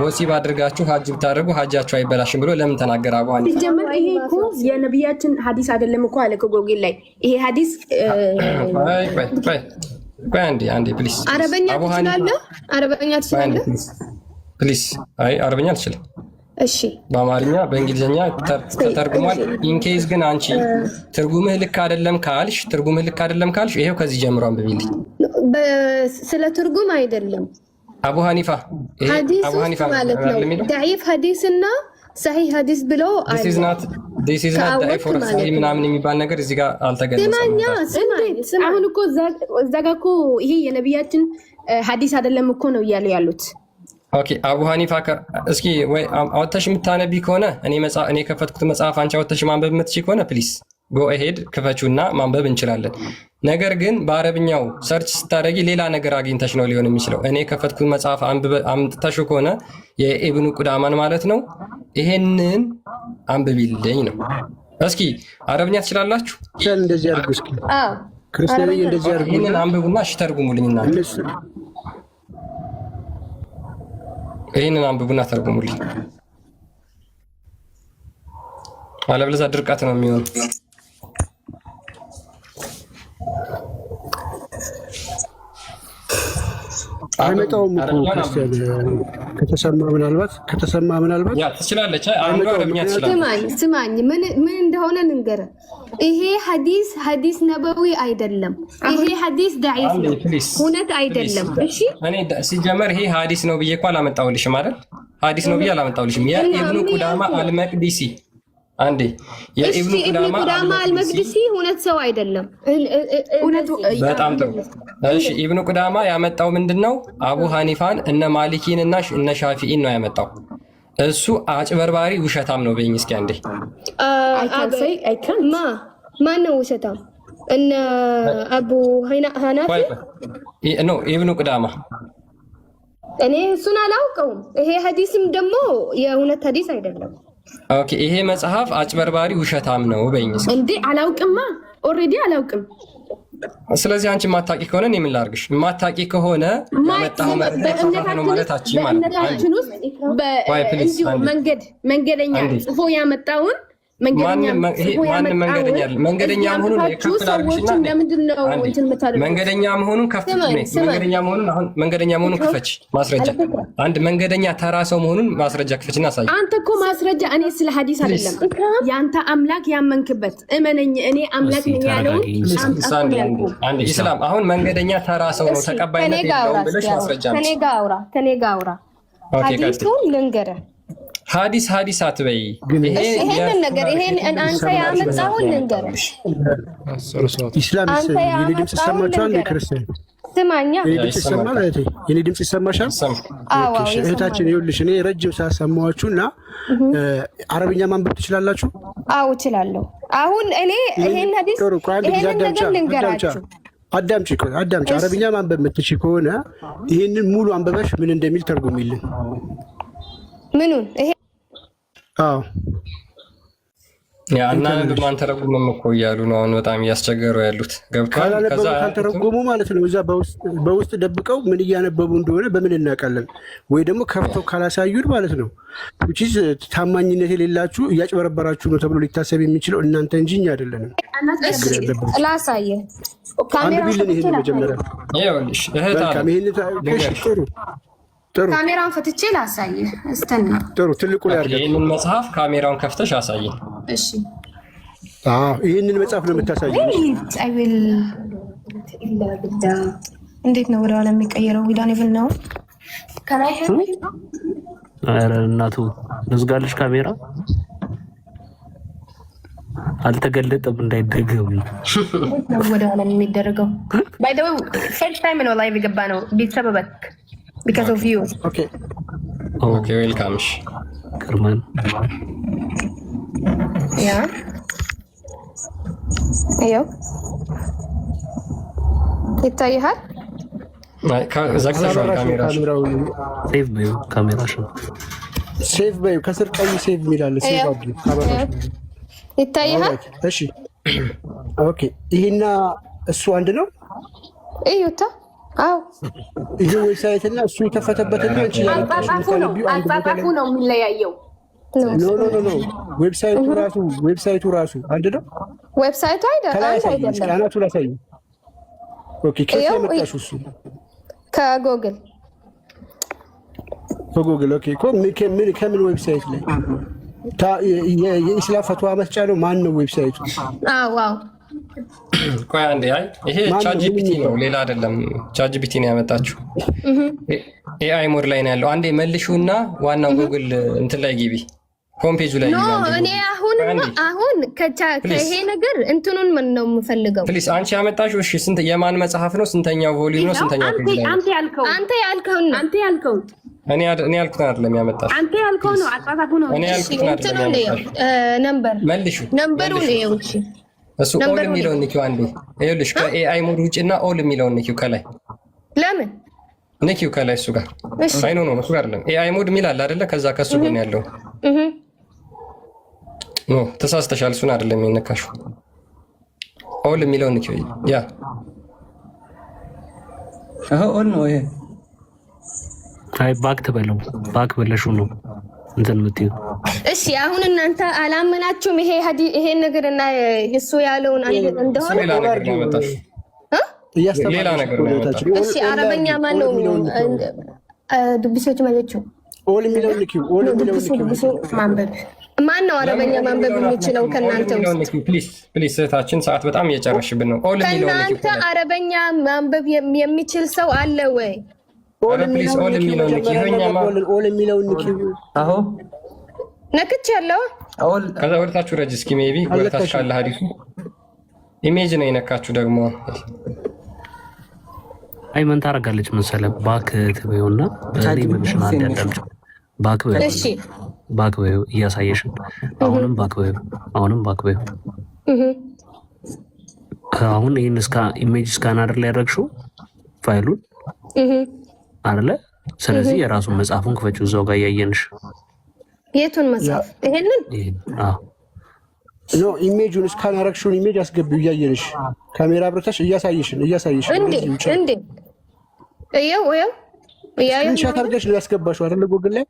ወሲብ አድርጋችሁ ሀጅ ብታደርጉ ሀጃችሁ አይበላሽም ብሎ ለምን ተናገረ? አቡ ሐኒፋ ሲጀመር ይሄ እኮ የነቢያችን ሐዲስ አይደለም እኮ አለ ጎግል ላይ ይሄ ሐዲስ ቆይ አንዴ ፕሊስ አረበኛ ትችላለህ? ፕሊስ አይ አረበኛ አልችልም። እሺ በአማርኛ በእንግሊዝኛ ተተርጉሟል። ኢንኬዝ ግን አንቺ ትርጉምህ ልክ አይደለም ካልሽ ይሄው ከዚህ ጀምሮ አንብቢልኝ። ስለ ትርጉም አይደለም አቡ ሐኒፋ ሐዲስ ማለት ነው ضعيف ሐዲስና ሰሂህ ሐዲስ ብሎ this is not ضعيف or ሰሂህ ምናምን የሚባል ነገር እዚህ ጋር አልተገለጸም። አሁን እኮ እዛ ጋር እኮ ይሄ የነቢያችን ሐዲስ አይደለም እኮ ነው እያሉ ያሉት። ኦኬ አቡ ሐኒፋ እስኪ ወይ አውጥተሽ የምታነቢ ከሆነ እኔ የከፈትኩት መጽሐፍ አንቺ አውጥተሽ ማንበብ የምትችይ ከሆነ ፕሊስ ጎ ሄድ ክፈቹና ማንበብ እንችላለን። ነገር ግን በአረብኛው ሰርች ስታደርጊ ሌላ ነገር አግኝተሽ ነው ሊሆን የሚችለው። እኔ የከፈትኩት መጽሐፍ አምጥተሽ ከሆነ የኢብኑ ቁዳማን ማለት ነው ይሄንን አንብቢልኝ ነው። እስኪ አረብኛ ትችላላችሁ? እንደዚህ አድርጉ እስኪ። አዎ ክርስቲያኑ እንደዚህ አድርጉ። ይሄንን አንብቡና እሺ ተርጉሙልኝና ይሄንን አንብቡና ተርጉሙልኝ። አለበለዚያ ድርቀት ነው የሚሆነው። አይመጣውም እኮ ክርስቲያን ከተሰማ ምናልባት ያ ትችላለች። አንዱ አረብኛ ትችላለች። ስማኝ ምን እንደሆነ ንገረን። ይሄ ሐዲስ ነበዊ አይደለም። ይሄ ሐዲስ ዳዒፍ ነው፣ እውነት አይደለም። እሺ እኔ ሲጀመር ይሄ ሐዲስ ነው ብዬ እኮ አላመጣሁልሽም አይደል? ሐዲስ ነው ብዬ አላመጣሁልሽም። የኢብኑ ቁዳማ አልመቅዲሲ አንዴ የኢብኑ ቁዳማ አልመቅዲሲ እውነት ሰው አይደለም። በጣም ጥሩ። እሺ ኢብኑ ቁዳማ ያመጣው ምንድነው? አቡ ሐኒፋን እነ ማሊኪን እና እነ ሻፊኢን ነው ያመጣው። እሱ አጭበርባሪ ውሸታም ነው በይኝ እስኪ አንዴ። ማን ነው ውሸታም? እነ አቡ ሐናፊ ነው ኢብኑ ቁዳማ። እኔ እሱን አላውቀውም። ይሄ ሐዲስም ደግሞ የእውነት ሐዲስ አይደለም። ኦኬ ይሄ መጽሐፍ አጭበርባሪ ውሸታም ነው በይኝ እስኪ። እንዴ አላውቅማ፣ ኦልሬዲ አላውቅም። ስለዚህ አንቺ ማታቂ ከሆነ እኔ ምን ላድርግሽ? ማታቂ ከሆነ ያመጣው ነው ማለታችን ማለት ነው። መንገደኛ ጽፎ ያመጣውን መንገደኛ መሆኑን ከፍ መንገደኛ መሆኑን ክፈች ማስረጃ። አንድ መንገደኛ ተራ ሰው መሆኑን ማስረጃ ክፈችና አሳይ። አንተ እኮ ማስረጃ እኔ ስለ ሐዲስ አይደለም ያንተ አምላክ ያመንክበት እመነኝ። እኔ አምላክ ነኝ ያለው አንድ ኢስላም አሁን መንገደኛ ተራ ሰው ነው ተቀባይነት የለውም ብለሽ ማስረጃ ከኔ ጋር አውራ። ሐዲሱን ልንገርህ ሐዲስ አትበይ። ይሄንን ነገር አንተ ያመጣሁን ልንገርህ። ኢስላም የኔ ድምጽ ይሰማችኋል? ክርስቲያን ስማኛ፣ የኔ ድምጽ ይሰማሻል? እህታችን ይኸውልሽ፣ እኔ ረጅም ሰዓት ሰማኋችሁ እና አረብኛ ማንበብ ትችላላችሁ? አዎ እችላለሁ። አሁን እኔ ይሄን ሐዲስ ይሄንን ነገር ልንገራችሁ። አዳምጪ። አረብኛ ማንበብ የምትችይ ከሆነ ይሄንን ሙሉ አንበበሽ ምን እንደሚል ተርጉሚልን። ምኑን? ይሄ አዎ ያ እና በማን ተረጉመም እኮ እያሉ ነው አሁን በጣም እያስቸገሩ ያሉት። ገብቷል? ከዛ ካልተረጎሙ ማለት ነው እዛ በውስጥ ደብቀው ምን እያነበቡ እንደሆነ በምን እናውቃለን? ወይ ደግሞ ከፍተው ካላሳዩን ማለት ነው። ኡቺስ ታማኝነት የሌላችሁ እያጭበረበራችሁ ነው ተብሎ ሊታሰብ የሚችለው እናንተ እንጂ እኛ አይደለንም። ላሳየህ አንብቢልን ይሄን መጀመሪያ። ይኸውልሽ እህት አለ ጥሩ ካሜራውን ፈትቼ ላሳየህ። እስተና ጥሩ ትልቁ ላይ አድርገህ ይሄንን መጽሐፍ ካሜራውን ከፍተሽ አሳየኝ። እሺ ይሄንን መጽሐፍ ነው የምታሳየው? እንዴት ነው ወደኋላ የሚቀየረው? ዊዳን ኢቭን ነው ከላይ ኧረ እናቱ ንዝጋልሽ ካሜራ አልተገለጠም እንዳይደገም ወደኋላ የሚደረገው። ባይ ዘ ወይ ፈርስት ታይም ነው ላይቭ የገባ ነው ቢሰበበክ because of you. Okay, welcome. Kerman. Ya. Ayo. ይታይሃል? ዘግተሽዋል ካሜራው። ሴቭ በይው ካሜራሽን። ሴቭ በይው ከስር ቀይ ሴቭ የሚላል ሴቭ አድርጊ ካሜራሽን። ይታይሃል? እሺ ኦኬ። ይሄና እሱ አንድ ነው? እዩታ። አዎ ይሄ ዌብሳይት እና እሱ የተፈተበትና ይችላል። አጻጻፉ ነው የሚለያየው። ኖ ዌብሳይቱ ራሱ አንድ ነው። ዌብሳይቱ አይደለም። ካናቱ ላሳይ። ኦኬ ከየት መጣሽ? እሱ ከጎግል ኦኬ ከምን ዌብሳይት ላይ የኢስላም ፈትዋ መስጫ ነው? ማን ነው ዌብሳይቱ? ዋው ቆይ አንዴ። አይ ይሄ ቻትጂፒቲ ነው ሌላ አይደለም። ቻትጂፒቲ ነው ያመጣችው። ኤአይ ሞድ ላይ ነው ያለው። አንዴ መልሹና ዋናው ጉግል እንትን ላይ ግቢ፣ ሆም ፔጁ ላይ ግቢ። እኔ አሁን ከይሄ ነገር እንትኑን ምን ነው የምፈልገው? ፕሊስ አንቺ ያመጣሽው እሺ፣ ስንት የማን መጽሐፍ ነው? ስንተኛው ቮሊዩም ነው? ስንተኛው ፔጅ ላይ? አንተ ያልከውን እኔ ያልኩትን አይደለም ያመጣሽ። አንተ ያልከው ነው አጻጻፉ ነው። እኔ ያልኩትን አይደለም ያመጣሽ። ነምበር መልሹ፣ ነምበሩን ነው እሺ። እሱ ኦል የሚለውን ንኪው አንዴ። ይኸውልሽ ከኤአይ ሞድ ውጪና ኦል የሚለውን ንኪው ከላይ። ለምን ንኪው ከላይ እሱ ጋር? አይ ኖ እሱ ጋር አይደለም። ኤአይ ሞድ የሚል አለ አይደለ? ከዛ ከሱ ጎን ያለው ኖ ተሳስተሻል። እሱን አይደለም የነካሽው። ኦል የሚለውን ንኪው። ያ ኦል ነው ይሄ። አይ ባክ ትበለው ባክ በለሹ ነው እንትን የምትይው። እሺ አሁን እናንተ አላመናችሁም? ይሄ ነገርና እሱ ያለውን አንድ እንደሆነ ሌላ ነገር ነው መጣሽ። ሌላ ነገር ነው መጣሽ። እሺ አረበኛ ማን ነው ዱብሶች ማለት ነው? ኦል የሚለውን ንኪው። ኦል የሚለውን ንኪው። ማንበብ ማን ነው አረበኛ ማንበብ የሚችለው ከናንተ ውስጥ? ፕሊዝ ፕሊዝ፣ እህታችን ሰዓት በጣም እየጨረሽብን ነው። ኦል የሚለውን ንኪው። ከናንተ አረበኛ ማንበብ የሚችል ሰው አለ ወይ? ኦል የሚለውን ንኪው። ኦል የሚለውን ንኪው። አዎ ነክቻለሁ። ኦል ከዛ ወደታችሁ ረጅ እስኪ ሜቢ ወደታች ካለ ሀዲሱ ኢሜጅ ነው የነካችሁ ደግሞ። አይ ምን ታደርጋለች መሰለህ? ባክ ትበይውና እኔ ምንሽን አዳምጪ። ባክ በይው። እሺ ባክ በይው እያሳየሽን። አሁንም ባክ በይው። አሁንም ባክ በይው። አሁን ይሄን ኢሜጅ ስካን አይደል ያደረግሽው ፋይሉን አይደለ? ስለዚህ የራሱን መጽሐፉን ክፈችው እዛው ጋር እያየንሽ። የቱን መጽሐፍ? ይሄንን? አዎ ኖ ኢሜጁን ስካን አረግሽውን ኢሜጅ አስገቢው እያየንሽ፣ ካሜራ አብረታሽ እያሳየሽን እንዴ እየው ስክሪንሻት አድርገሽ ነው ያስገባሽው አይደል? ጎግል ላይ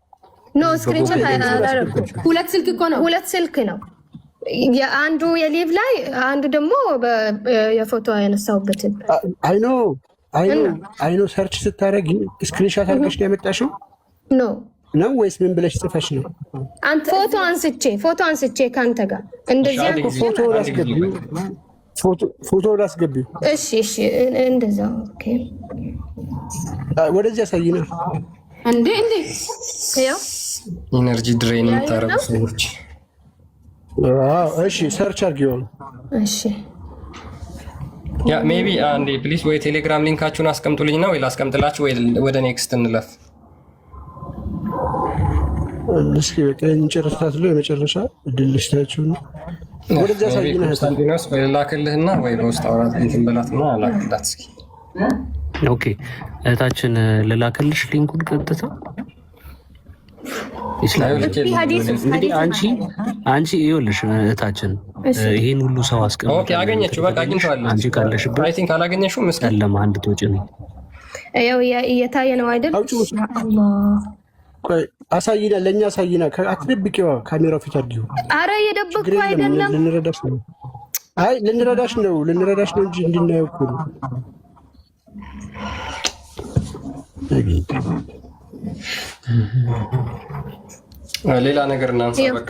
ኖ ስክሪንሻት አላደረኩም። ሁለት ስልክ እኮ ነው። ሁለት ስልክ ነው። የአንዱ የሊቭ ላይ አንዱ ደግሞ የፎቶ ያነሳውበትን። አይ ኖ ሰርች ስታረጊ ስክሪንሻት አድርገሽ ነው ያመጣሽው ነው ወይስ ምን ብለሽ ጽፈሽ ነው? አንተ ፎቶ አንስቼ ካንተ ጋር እንደዚህ ፎቶ ላስገቢው። እሺ እንደዛ ኦኬ። ወደዚህ ያሳይና እንዴ ያው ኢነርጂ ድሬን የምታረጉ ሰዎች። እሺ ሰርች አድርጊው። እሺ ያ ሜቢ አንዴ ፕሊስ ወይ ቴሌግራም ሊንካችሁን አስቀምጡልኝና ወይ ላስቀምጥላችሁ ወይ ወደ ኔክስት እንለፍ። እስኪ በቃ እንጨርሳት ነው የመጨረሻ እድል ልስታችሁ ነው። ወደዛ ሳይና ሳንቲኖስ ወይ ላክልህና ወይ በውስጥ አውራት እንትን በላትና ላክላት እስኪ። ኦኬ እህታችን ልላክልሽ ሊንኩን ቀጥታ ይችላል። እንግዲህ አንቺ ይኸውልሽ እህታችን ይሄን ሁሉ ሰው አስቀምጥ። ኦኬ አገኘችው። በቃ አግኝቷለሁ። አንቺ ካለሽበት አይ ቲንክ አላገኘሽውም። መስከረም ለማንድ ትወጪ ነው ያው እየታየ ነው አይደል? ቆይ አሳይና፣ ለኛ አሳይና። አትደብቂዋ፣ ካሜራው ፊት አድርጊው። አረ የደበኩ አይደለም። ልንረዳሽ ነው። አይ ልንረዳሽ ነው እንጂ እንድናየው እኮ ነው። ሌላ ነገር እናንሳ። በቃ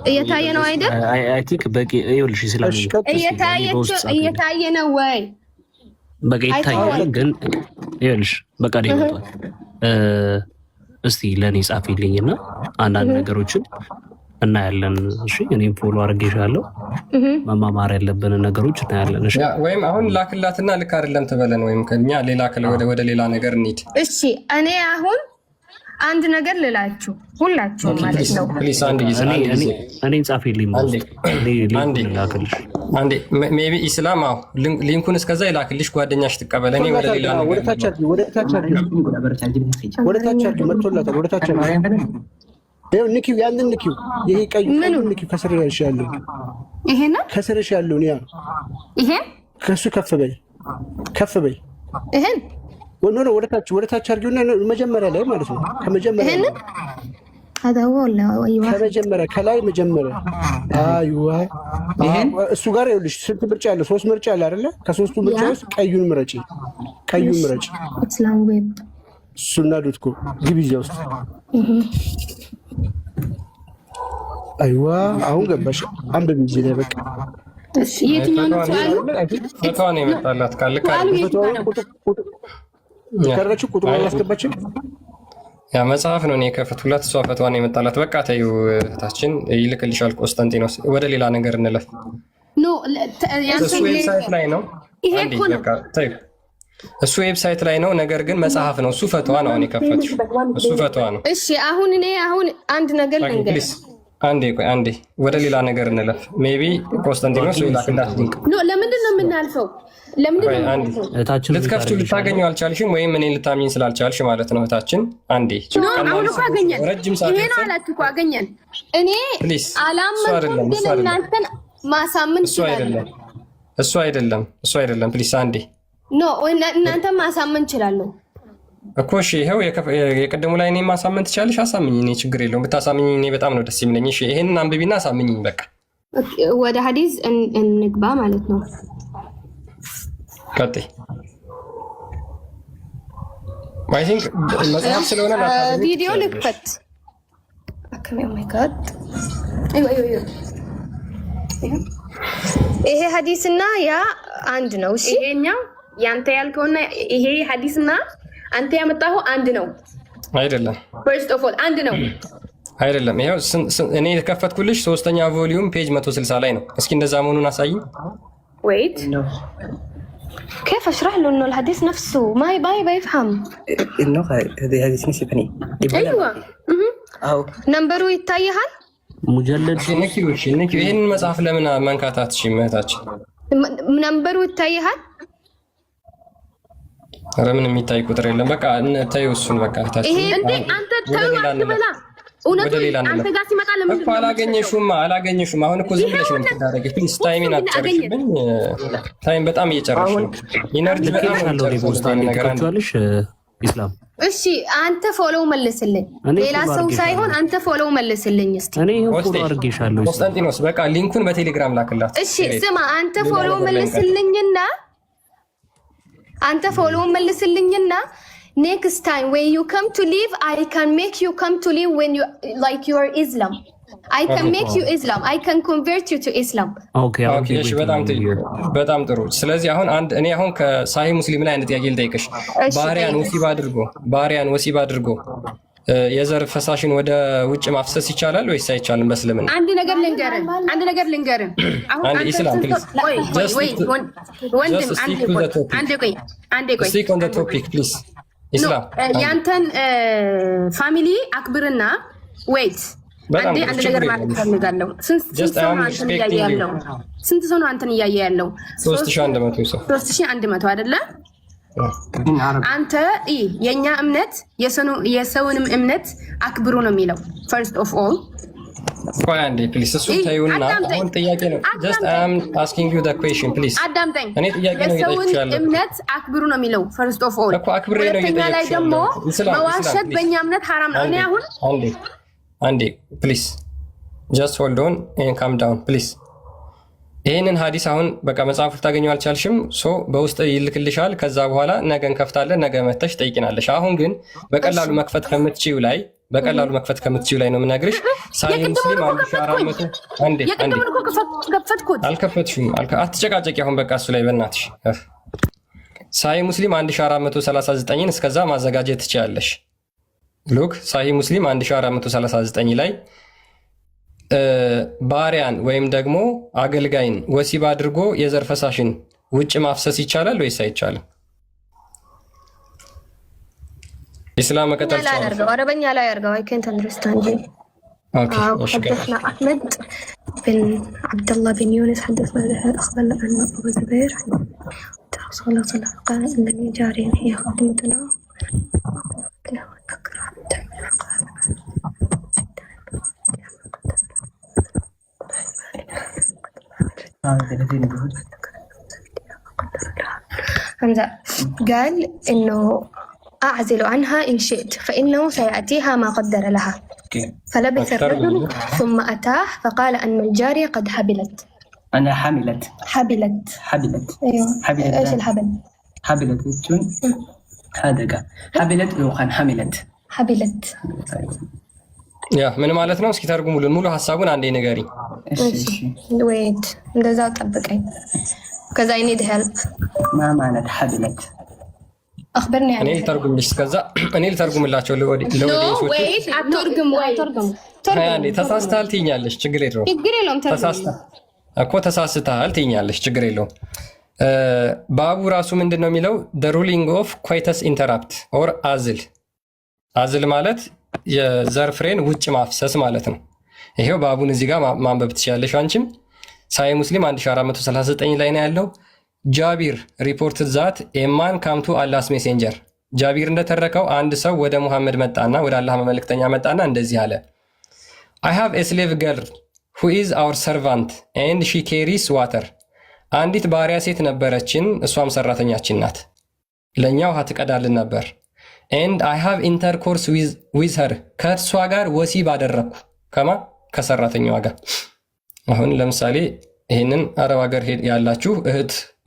እየታየ ነው አይደል? አይ ቲንክ በቂ ይኸውልሽ፣ ይስላል እየታየ ነው ወይ? በቃ ይታያል። ግን ይኸውልሽ በቃ ይወጣል። እስቲ ለኔ ጻፊልኝና አንዳንድ ነገሮችን እናያለን። እሺ እኔም ፎሎ አድርጌሻለሁ። መማማር ያለብን ነገሮች እናያለን። እሺ ወይም አሁን ላክላትና ልክ አይደለም ትበለን፣ ወይም ከኛ ሌላ ወደ ሌላ ነገር እንሂድ። እሺ እኔ አሁን አንድ ነገር ልላችሁ ሁላችሁም ማለት ነው። ፕሊስ አንድ ጊዜ እኔ ጻፊልኝ ማለት አንዴ ላክልሽ። አንዴ ሜቢ ኢስላም አው ሊንኩን እስከዛ ይላክልሽ፣ ጓደኛሽ ትቀበል። እኔ ወደ ሌላ ነገር ወደ ታች አድርጊው። መጥቶላታል። ወደ ታች አድርጊው። ይኸው ንኪው፣ ያንን ንኪው። ይሄ ቀይ ንኪው። ከስር ያለው ይሄ ነው። ከስርሽ ያለው ነው። ይሄ ከሱ ከፍ በይ። ይሄን ወኖ ወደ ታች አድርጊውና መጀመሪያ ላይ ማለት ነው። ከመጀመሪያ ከላይ መጀመሪያ አይዋ እሱ ጋር ይኸውልሽ፣ ስንት ምርጫ አለ? 3 ምርጫ አለ አይደለ? ከ3ቱ ምርጫ ውስጥ ቀዩን ምረጪ። እስላም ዌብ እሱና ዶትኮ ግቢ እዚያ ውስጥ። አይዋ አሁን ገባሽ። አንብቢ እዚህ ላይ በቃ። እሺ የትኛው ነው ቃሉ? ፈቷ ነው የመጣላት ቃል ከረችው ቁጥሩ አላስገባችም። ያ መጽሐፍ ነው የከፈቱላት። እሷ ፈቷ ነው የመጣላት። በቃ ተይው እህታችን፣ ይልክልሻል ቆስጠንጢኖስ። ወደ ሌላ ነገር እንለፍ። እሱ ዌብሳይት ላይ ነው። እሱ ዌብሳይት ላይ ነው፣ ነገር ግን መጽሐፍ ነው። እሱ ፈቷ ነው የከፈትሽው። እሱ ፈቷ ነው። እሺ አሁን አንድ ነገር ልንገር። አንዴ ወደ ሌላ ነገር እንለፍ። ሜቢ ኮንስታንቲኖስ ወይ ላክላት ሊንክ ኖ ለምንድን ነው የምናልፈው? ልትከፍቱ ልታገኘው አልቻልሽም፣ ወይም እኔ ልታሚኝ ስላልቻልሽ ማለት ነው እህታችን። አንዴ አሁን እኮ አገኘን። ረጅም ሰዓት ይሄ ነው አላት እኮ አገኘን። እኔ አላመንኩም፣ ግን እናንተን ማሳመን ይችላል። እሱ አይደለም። ፕሊስ አንዴ ኖ እናንተን ማሳመን ይችላለሁ እኮ። እሺ ይኸው የቅድሙ ላይ እኔ ማሳመን ትችላለሽ። አሳምኝ፣ እኔ ችግር የለውም ብታሳምኝ፣ እኔ በጣም ነው ደስ የሚለኝ። እሺ ይሄንን አንብቢና አሳምኝኝ በቃ። ወደ ሐዲስ እንግባ ማለት ነው። ቀጥይ። አይ ቲንክ መጽሐፍ ስለሆነ ቪዲዮ ልክፈት። ኦ ማይ ጋድ ይሄ ሐዲስና ያ አንድ ነው። እሺ ይሄኛው ያንተ ያልከውና ይሄ ሐዲስና አንተ ያመጣኸው አንድ ነው አይደለም? ፈርስት ኦፍ ኦል አንድ ነው አይደለም? ይሄው እኔ የተከፈትኩልሽ 3ኛ ቮሊዩም ፔጅ 160 ላይ ነው። እስኪ እንደዛ መሆኑን አሳይኝ። ويت كيف اشرح له انه الحديث نفسه ما يفهم انه هذه نسي بني ايوه نمبرو يتايሃል ሙጀለድ ነኪው ይሄን መጽሐፍ ለምን መንካታት? እሺ እህታችን ነምበሩ ይታይሃል? ኧረ ምንም የሚታይ ቁጥር የለም። በቃ ታዩ እሱን በቃ እህታችን። ይሄ እንዴ አንተ ተው አትበላ። እውነቱ አንተ ጋር ሲመጣ ለምን እኮ አላገኘሽውም። አሁን እኮ ዝም ብለሽ ነው የምትዳረገው። ፕሊስ ታይሚን አትጨርሽብኝ። ታይም በጣም እየጨረሽ ነው። ኢነርጂ በጣም ነው የሚጨርሽ። ኢስላም እሺ አንተ ፎሎው መልስልኝ። ሌላ ሰው ሳይሆን አንተ ፎሎው መልስልኝ እስቲ። እኔ ፎሎው አድርጌሻለሁ። ኮንስታንቲኖስ በቃ ሊንኩን በቴሌግራም ላክላት። እሺ ስማ አንተ ፎሎው መልስልኝና next time when you come to live I can make you come to live when you like your Islam. I can make you Islam. I can convert you to Islam. Okay. እሺ በጣም ጥሩ። ስለዚህ እኔ አሁን ከሳሂህ ሙስሊም ላይ አንድ ጥያቄ ልጠይቅሽ። ባሪያን ወሲብ አድርጎ የዘር ፈሳሽን ወደ ውጭ ማፍሰስ ይቻላል ወይስ አይቻልም በእስልምና? አንድ ነገር ልንገርህ። አሁን አንድ ኢስላም ፕሊዝ አንዴ ቆይ stick on the topic please ኢስላም ያንተን ፋሚሊ አክብርና ዌይት አንድ ነገር ማለት ፈልጋለሁ። ስንት ሰው ነው አንተን እያየ ያለው? 3100 ሰው 3100 አይደለ? አንተ የኛ እምነት የሰውንም እምነት አክብሩ ነው የሚለው ፈርስት ኦፍ ኦል። ቆይ አንዴ ፕሊዝ እሱ ታዩና አሁን ጥያቄ ነው። just I am asking you the question please አዳምጠኝ። እኔ ጥያቄ ነው እየጠየቅሻለሁ። እምነት አክብሩ ነው የሚለው ፈርስት ኦፍ ኦል እኮ አክብሬ ነው እየጠየቅሻለሁ። ላይ ደግሞ መዋሸት በእኛ እምነት ሐራም ነው። እኔ አሁን አንዴ ፕሊዝ just hold on and calm down please። ይሄንን ሐዲስ አሁን በቃ መጽሐፉ ታገኘው አልቻልሽም። በውስጥ ይልክልሻል። ከዛ በኋላ ነገ እንከፍታለን። ነገ መተሽ ጠይቂናለሽ። አሁን ግን በቀላሉ መክፈት ከምትችይው ላይ ነው የምነግርሽ። ሳሂህ ሙስሊም 1400 አንዴ አልከፈትሽም። አትጨቃጨቂ አሁን በቃ እሱ ላይ በእናትሽ። ሳሂህ ሙስሊም 1439ን እስከዛ ማዘጋጀት ትችያለሽ። ሉክ ሳሂህ ሙስሊም 1439 ላይ ባሪያን ወይም ደግሞ አገልጋይን ወሲብ አድርጎ የዘር ፈሳሽን ውጭ ማፍሰስ ይቻላል ወይስ አይቻልም? ኢስላም መቀጠል ይችላል። አረበኛ ላይ አድርገው I can't understand you. حدثنا أحمد بن عبد الله بن يونس حدثنا أخبرنا أن أبو زبير رسول الله صلى الله عليه وسلم قال إنني جارية هي خادمتنا حمزة قال إنه أعزل عنها إن شئت فإنه سيأتيها ما قدر لها. فلبث الرجل ثم أتاه فقال أن الجارية قد حبلت. أنا حبلت. أيوه. إيش الحبل؟ حبلت بتكون هذا قال حبلت وخان حبلت. ያ ምን ማለት ነው? እስኪ ተርጉሙልን ሙሉ ሐሳቡን አንዴ ንገሪ። ዌይት እንደዛው ጠብቀኝ። ከዛ I need help. ما معنى حبلت؟ أخبرني عنها. እኔ ልተርጉምላቸው ለወዲንሶች። ዌይት አትርጉም። ተሳስተሃል ትይኛለሽ፣ ችግር የለውም። ተሳስተሃል ትይኛለሽ፣ ችግር የለውም። ባቡ ራሱ ምንድን ነው የሚለው? the ruling of coitus interrupt or አዝል ማለት የዘር ፍሬን ውጭ ማፍሰስ ማለት ነው። ይሄው ባቡን እዚህ ጋር ማንበብ ትችላለሽ አንቺም። ሳይ ሙስሊም 1439 ላይ ነው ያለው። ጃቢር ሪፖርትድ ዛት ኤማን ካምቱ አላስ ሜሴንጀር ጃቢር እንደተረከው አንድ ሰው ወደ ሙሐመድ መጣና ወደ አላህ መልእክተኛ መጣና እንደዚህ አለ I have a slave girl who is our servant and she carries water አንዲት ባሪያ ሴት ነበረችን እሷም ሰራተኛችን ናት ለኛ ውሃ ትቀዳልን ነበር and I have intercourse with her ከሷ ጋር ወሲብ አደረኩ ከሰራተኛዋ ጋር አሁን ለምሳሌ ይሄንን አረብ ሀገር ያላችሁ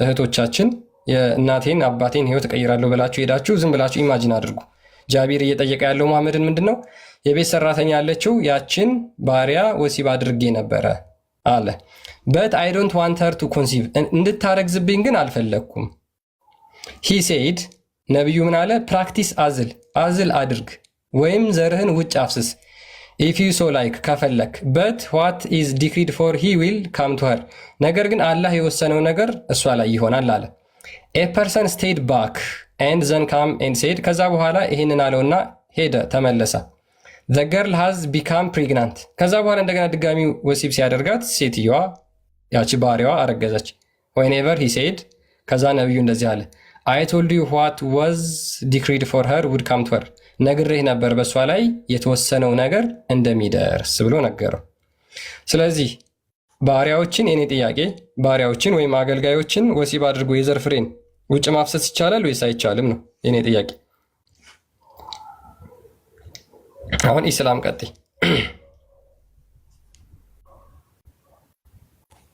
እህቶቻችን የእናቴን አባቴን ህይወት ቀይራለሁ ብላችሁ ሄዳችሁ ዝም ብላችሁ ኢማጂን አድርጉ ጃቢር እየጠየቀ ያለው መሐመድን ምንድነው የቤት ሰራተኛ ያለችው ያችን ባሪያ ወሲብ አድርጌ ነበረ አለ but I don't want her to conceive እንድታረግዝብኝ ግን አልፈለኩም he said ነብዩ ምን አለ practice አዝል አድርግ ወይም ዘርህን ውጭ አፍስስ if you so like ከፈለክ but what is decreed for he will come to her ነገር ግን አላህ የወሰነው ነገር እሷ ላይ ይሆናል አለ a person stayed back and then come and said ከዛ በኋላ ይሄንን አለውና ሄደ ተመለሰ the girl has become pregnant ከዛ በኋላ እንደገና ድጋሚ ወሲብ ሲያደርጋት ሴትየዋ ያቺ ባሪያዋ አረገዘች whenever he said ከዛ ነብዩ እንደዚህ አለ I told you what was decreed for her would come to her ነግሬህ ነበር በሷ ላይ የተወሰነው ነገር እንደሚደርስ ብሎ ነገረው ስለዚህ ባሪያዎችን የኔ ጥያቄ ባሪያዎችን ወይም አገልጋዮችን ወሲብ አድርጎ የዘር ፍሬን ውጭ ማፍሰስ ይቻላል ወይስ አይቻልም ነው የኔ ጥያቄ አሁን ኢስላም ቀጥይ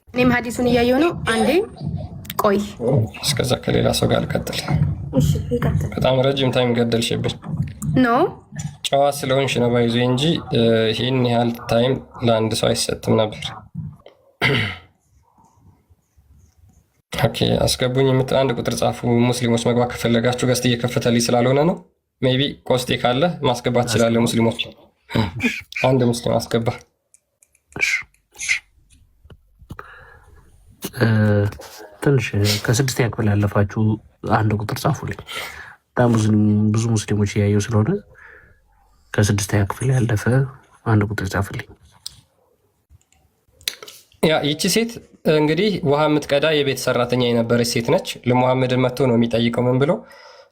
እኔም ሐዲሱን እያየሁ ነው አንዴ ቆይ እስከዛ ከሌላ ሰው ጋር ልቀጥል እሺ ይቀጥል በጣም ረጅም ታይም ገደልሽብኝ ኖ ጨዋ ስለሆንሽ ነው ባይዞ እንጂ ይሄን ያህል ታይም ለአንድ ሰው አይሰጥም ነበር ኦኬ አስገቡኝ የምትል አንድ ቁጥር ጻፉ ሙስሊሞች መግባት ከፈለጋችሁ ገስት እየከፈተልኝ ስላልሆነ ነው ሜቢ ኮስቴ ካለ ማስገባት ይችላል ሙስሊሞች አንድ ሙስሊም አስገባ ትንሽ ከስድስት ያክል ያለፋችሁ አንድ ቁጥር ጻፉልኝ በጣም ብዙ ሙስሊሞች እያየው ስለሆነ ከስድስት ያክል ያለፈ አንድ ቁጥር ጻፉልኝ ያ ይቺ ሴት እንግዲህ ውሃ የምትቀዳ የቤት ሰራተኛ የነበረች ሴት ነች ለሙሐመድ መጥቶ ነው የሚጠይቀው ምን ብሎ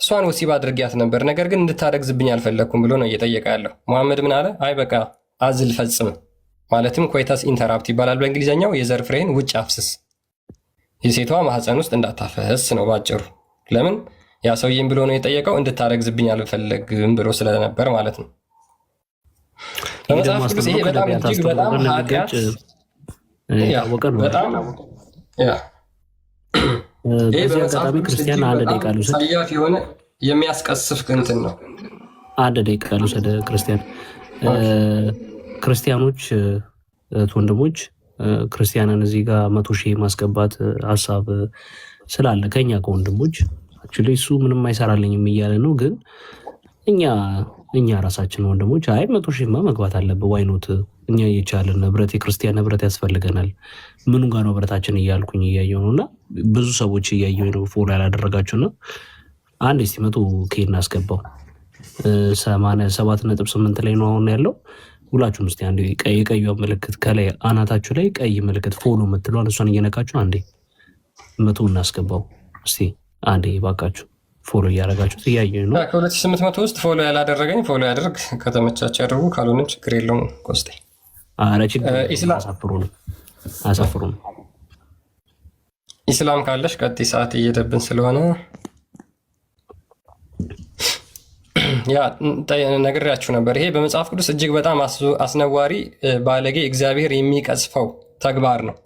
እሷን ወሲብ አድርጊያት ነበር ነገር ግን እንድታረግዝብኝ አልፈለኩም ብሎ ነው እየጠየቀ ያለው ሙሐመድ ምን አለ አይ በቃ አዝል ፈጽም ማለትም ኮይታስ ኢንተራፕት ይባላል በእንግሊዘኛው የዘር ፍሬን ውጭ አፍስስ የሴቷ ማህፀን ውስጥ እንዳታፈስ ነው ባጭሩ ለምን ያ ሰውዬም ብሎ ነው የጠየቀው እንድታረግዝብኝ አልፈለግም ብሎ ስለነበር ማለት ነው ለመጽሐፍ ቅዱስ ይሄ በጣም እጅግ በጣም ኃጢአት በጣም በዚህ አጋጣሚ ክርስቲያን አንድ ደቂቃ ልውሰድ ሰያፍ የሆነ የሚያስቀስፍ እንትን ነው አንድ ደቂቃ ልውሰድ ክርስቲያኖች ወንድሞች ክርስቲያንን እዚህ ጋር 100,000 ማስገባት ሀሳብ ስላለ ከኛ ከወንድሞች አክቹሊ እሱ ምንም አይሰራልኝም እያለ ነው ግን እኛ ራሳችን ወንድሞች አይ 100,000 መግባት አለበት ዋይኖት እኛ እየቻለን ንብረት የክርስቲያን ንብረት ያስፈልገናል ምኑ ጋር ነው ብረታችን እያልኩኝ እያየሁ ነውና ብዙ ሰዎች እያየሁ ነው ፎሎ ያላደረጋችሁና አንድ እስቲ 100,000 እናስገባው 87.8 ላይ ነው አሁን ያለው ሁላችሁም እስቲ አንዴ ቀዩ ምልክት ከላይ አናታችሁ ላይ ቀይ ምልክት ፎሎ የምትለዋን እሷን እየነካችሁ አንዴ 100 እናስገባው እስቲ አንዴ ባካችሁ ፎሎ እያደረጋችሁ እያየሁ ነው ከ2800 ውስጥ ፎሎ ያላደረገኝ ፎሎ ያደርግ ከተመቻቸው ያደርጉ ካልሆነም ችግር የለውም ኮስቴ አሳፍሩን ኢስላም ካለሽ ቀጥይ ሰዓት እየደብን ስለሆነ ያ ነግሬያችሁ ነበር ይሄ በመጽሐፍ ቅዱስ እጅግ በጣም አስነዋሪ ባለጌ እግዚአብሔር የሚቀጽፈው ተግባር ነው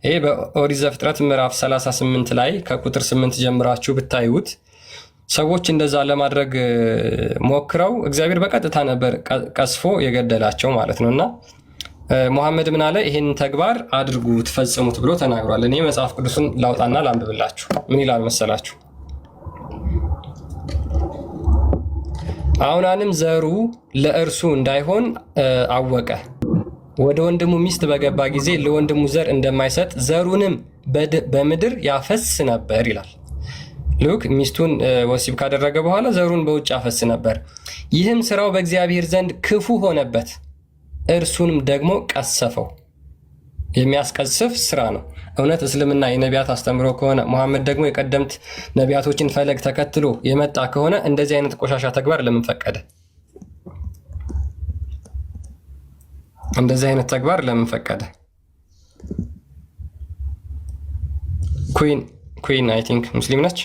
ይሄ በኦሪት ዘፍጥረት ምዕራፍ 38 ላይ ከቁጥር 8 ጀምራችሁ ብታዩት ሰዎች እንደዛ ለማድረግ ሞክረው እግዚአብሔር በቀጥታ ነበር ቀስፎ የገደላቸው ማለት ነውና ሙሐመድ ምን አለ ይሄን ተግባር አድርጉ ትፈጽሙት ብሎ ተናግሯል እኔ መጽሐፍ ቅዱስን ላውጣና ላንብብላችሁ ምን ይላል መሰላችሁ አሁናንም ዘሩ ለእርሱ እንዳይሆን አወቀ ወደ ወንድሙ ሚስት በገባ ጊዜ ለወንድሙ ዘር እንደማይሰጥ ዘሩንም በምድር ያፈስ ነበር ይላል ሉክ ሚስቱን ወሲብ ካደረገ በኋላ ዘሩን በውጭ ያፈስ ነበር ይህም ስራው በእግዚአብሔር ዘንድ ክፉ ሆነበት እርሱንም ደግሞ ቀሰፈው። የሚያስቀስፍ ስራ ነው። እውነት እስልምና የነቢያት አስተምሮ ከሆነ ሙሐመድ ደግሞ የቀደምት ነቢያቶችን ፈለግ ተከትሎ የመጣ ከሆነ እንደዚህ አይነት ቆሻሻ ተግባር ለምን ፈቀደ? እንደዚህ አይነት ተግባር ለምን ፈቀደ? ኩዊን አይ ቲንክ ሙስሊም ነች።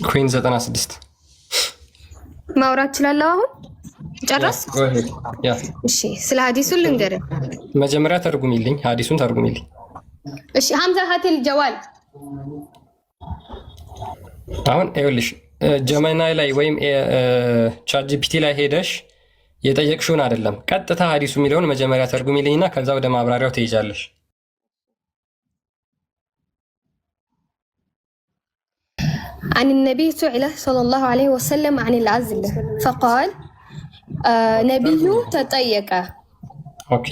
ኩዊን 96 ማውራት እችላለሁ አሁን ጨረስ? እሺ ስለ ሐዲሱን ልንገርህ። መጀመሪያ ተርጉሚልኝ፣ ሐዲሱን ተርጉሚልኝ። እሺ ሐምዛ ሀቲል ጀዋል። አሁን ይኸውልሽ ጀመናይ ላይ ወይም ቻትጂፒቲ ላይ ሄደሽ የጠየቅሽውን አይደለም፣ ቀጥታ ሐዲሱ የሚለውን መጀመሪያ ተርጉሚልኝና ከዛ ወደ ማብራሪያው ትሄጃለሽ። عن النبي سئل صلى الله عليه وسلم عن العزل فقال نبي تطيق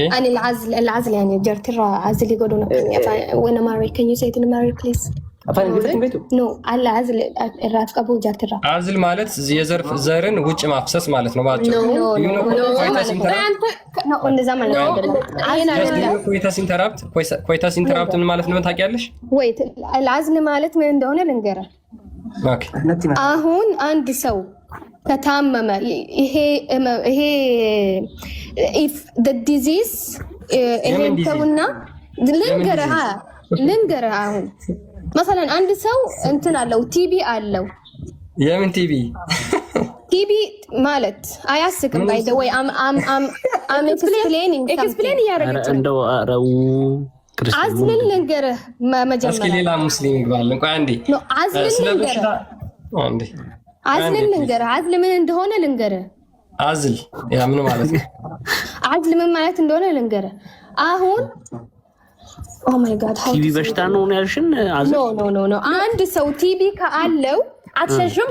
عن العزل يعني جرترا عزل يقولون وانا ماري can you say it in Mary please no على عزل الرات ابو جرترا عزل ማለት የዘርፍ ዘርን ውጭ ማፍሰስ ማለት ነው ባጭሩ እንደዛ ማለት አይደለም ኮይታስ ኢንተራፕት ምን ማለት ነው ታውቂያለሽ? ወይት العزل ማለት ምን እንደሆነ ልንገርህ። አሁን አንድ ሰው ከታመመ ይሄ if the disease እንተውና ልንገርህ አሁን مثلا አንድ ሰው እንትን አለው ቲቢ አለው። የምን ቲቢ? ቲቢ ማለት አያስቅም። by the way I'm explaining ያረጋግጥ እንደው አረው አዝልን ልንገርህ መጀመሪያ እስኪ ሌላ ሙስሊም ይግባልን። ቆይ አንዴ አዝልን ልንገርህ አዝል ምን እንደሆነ ልንገርህ። አዝል ያ ምን ማለት ነው? አዝል ምን ማለት እንደሆነ ልንገርህ። አሁን ኦ ማይ ጋድ ቲቢ በሽታ ነው ያልሽን? አዝል ኖ አንድ ሰው ቲቢ ካለው አትሸሽም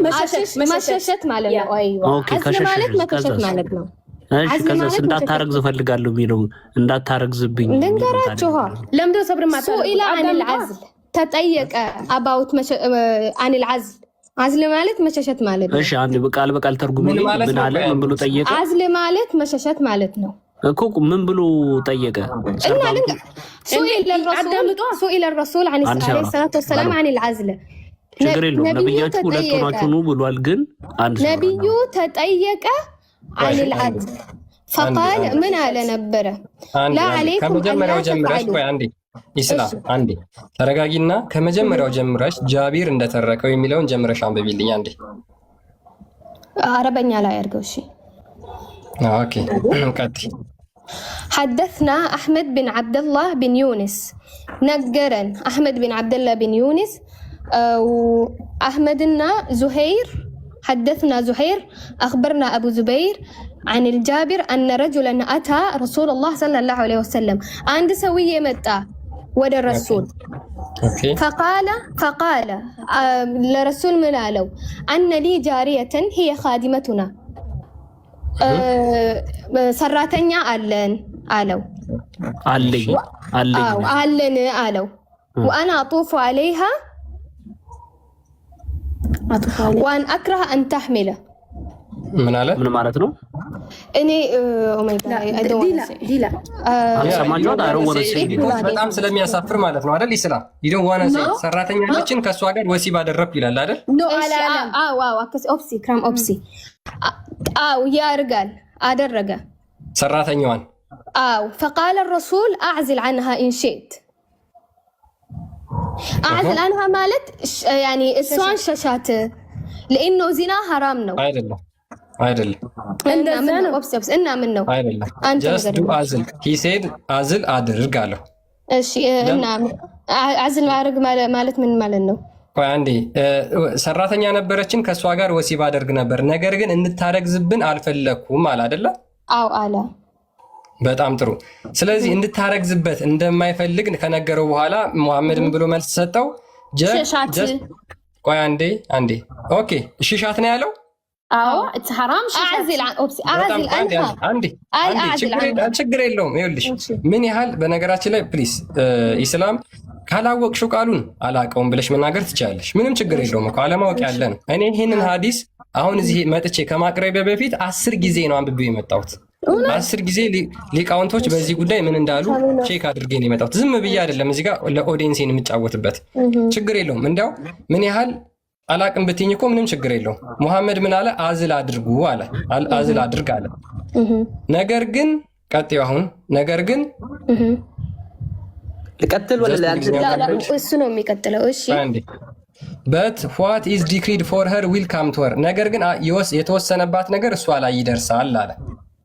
መሸሸት ማለት ነው። ኦኬ ከሸሸት መሸሸት ማለት ነው። እሺ ከዛ እንዳታረግዝ ፈልጋለሁ የሚለው እንዳታረግዝብኝ ልንገራችሁ። ለምዶ ሰብር ማታ ሱኢላ عن العزل ተጠየቀ about عن العزل عزل ማለት መሸሸት ማለት ነው። እሺ አንድ በቃል ተርጉም ምን አለ? ምን ብሎ ጠየቀ? عزل ማለት መሸሸት ማለት ነው እኮ ምን ብሎ ጠየቀ? سئل الرسول عليه الصلاة والسلام عن العزل ችግር የለውም ነብያችሁ ሁለት ሆናችሁ ነው ብሏል። ግን አንድ ነብዩ ተጠየቀ عن العدل فقال من على نبره لا عليكم ከመጀመሪያው ጀምረሽ ቆይ አንዴ ኢስላም አንዴ ተረጋጊና ከመጀመሪያው ጀምረሽ ጃቢር እንደተረከው የሚለውን ጀምረሽ አንብቢልኝ አንዴ። አረበኛ ላይ አድርገው። እሺ اوكي ቀጥይ። حدثنا أحمد بن عبد الله بن يونس نجرن أحمد بن عبد الله بن يونس وأحمدنا زهير حدثنا زهير أخبرنا أبو زبير عن الجابر أن رجلا أتى رسول الله صلى الله عليه وسلم عند سوية متى ودى الرسول فقال لرسول من قالوا أن لي جارية هي خادمتنا سراتنيا قالوا قالوا وأنا أطوف عليها وأن أكره أن تحمله ምን ማለት ነው? እኔ ኦ ማይ ጋድ ዲላ በጣም ስለሚያሳፍር ማለት ነው አይደል? ይስላ ይደው ዋና ሰራተኛችን ከሷ ጋር ወሲብ አደረኩ ይላል አይደል? አዎ ኦፕሲ ክራም ኦፕሲ ያርጋል አደረገ ሰራተኛዋን። አዎ فقال الرسول أعزل عنها إن شئت أعزل عنها ማለት يعني እሷን ሸሻት لأنه زنا حرام ነው አይደለም እና ምን ነው አይደለም just do azl he said azl አድርግ አለው። እሺ እና አዝል ማድረግ ማለት ምን ማለት ነው? ቆይ አንዴ ሰራተኛ ነበረችን ከሷ ጋር ወሲብ አደርግ ነበር ነገር ግን እንድታረግዝብን አልፈለኩም አለ አይደለ? አዎ አለ። በጣም ጥሩ። ስለዚህ እንድታረግዝበት እንደማይፈልግ ከነገረው በኋላ መሐመድ ምን ብሎ መልስ ሰጠው? ቆይ አንዴ ኦኬ ሽሻት ነው ያለው። አዎ it's haram አዝል ችግር የለውም። ይኸውልሽ ምን ያህል በነገራችን ላይ ፕሊስ ኢስላም ካላወቅሽው ቃሉን አላውቀውም ብለሽ መናገር ትችላለሽ። ምንም ችግር የለውም እኮ አለማወቅ ያለ ነው። እኔ ይህንን ሀዲስ አሁን እዚህ መጥቼ ከማቅረቢያ በፊት 10 ጊዜ ነው አንብቤው የመጣሁት። 10 ጊዜ ሊቃውንቶች በዚህ ጉዳይ ምን እንዳሉ ቼክ አድርጌ ነው የመጣሁት። ዝም ብዬ አይደለም እዚህ ጋር ለኦዲየንሴን የምጫወትበት። ችግር የለውም። እንዲያው ምን ያህል አላቅም ብትኝ እኮ ምንም ችግር የለውም። ሙሐመድ ምን አለ? አዝል አድርጉ አለ። አዝል አድርግ አለ። ነገር ግን ቀጥዩ አሁን ነገር ግን ልቀጥል ወላ እሱ ነው የሚቀጥለው። እሺ but what is decreed for her will come to her ነገር ግን የተወሰነባት ነገር እሷ ላይ ይደርሳል አለ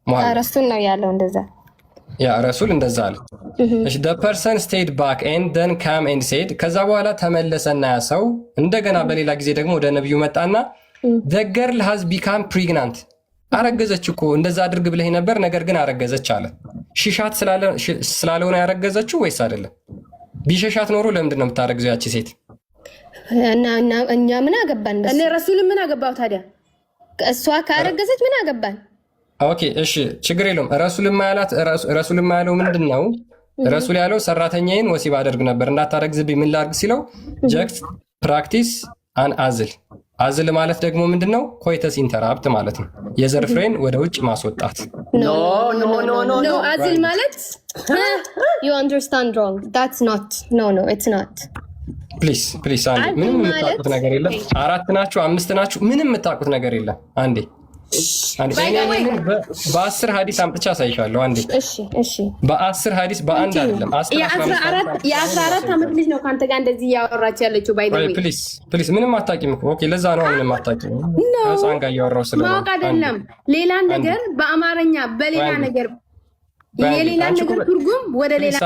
ሙሐመድ። ረሱል ነው ያለው እንደዛ። ያ ረሱል እንደዛ አለ። እሺ the person stayed back and then came and said ከዛ በኋላ ተመለሰና ያ ሰው እንደገና በሌላ ጊዜ ደግሞ ወደ ነብዩ መጣና the girl has become pregnant አረገዘች እኮ እንደዛ አድርግ ብለህ ነበር ነገር ግን አረገዘች አለ። ሽሻት ስላልሆነ ያረገዘችው ወይስ አይደለም? ቢሸሻት ኖሮ ለምንድን ነው የምታረግዘው ያቺ ሴት? እና እኛ ምን አገባን? እኔ ረሱል ምን አገባው ታዲያ? እሷ ካረገዘች ምን አገባን? ኦኬ እሺ ችግር የለውም። ረሱል ማያለው ምንድን ነው? ረሱል ያለው ሰራተኛዬን ወሲብ አደርግ ነበር እንዳታረግዝብኝ ምን ላርግ ሲለው ጀክት ፕራክቲስ አን አዝል ማለት ደግሞ ምንድነው? ኮይተስ ኢንተራፕት ማለት ነው። የዘር ፍሬን ወደ ውጭ ማስወጣት። ኖ አዝል ማለት you understand wrong. That's not. No, it's not. ፕሊስ አንዴ። ምንም የምታውቁት ነገር የለም። 4 ናችሁ 5 ናችሁ ምንም የምታውቁት ነገር የለም። አንዴ በ10 ሀዲስ አምጥቻ አሳይሻለሁ። አንዴ እሺ በ10 ሀዲስ በአንድ አይደለም 14 ዓመት ልጅ ነው ካንተ ጋር እንደዚህ ያወራች ያለችው። ባይ ዘ ወይ ፕሊስ ምንም አታውቂም እኮ። ኦኬ ለዛ ነው ምንም አታውቂም። ህፃን ጋር እያወራሁ ስለሆነ ማወቅ አይደለም ሌላ ነገር በአማርኛ በሌላ ነገር የሌላ ነገር ትርጉም ወደ ሌላ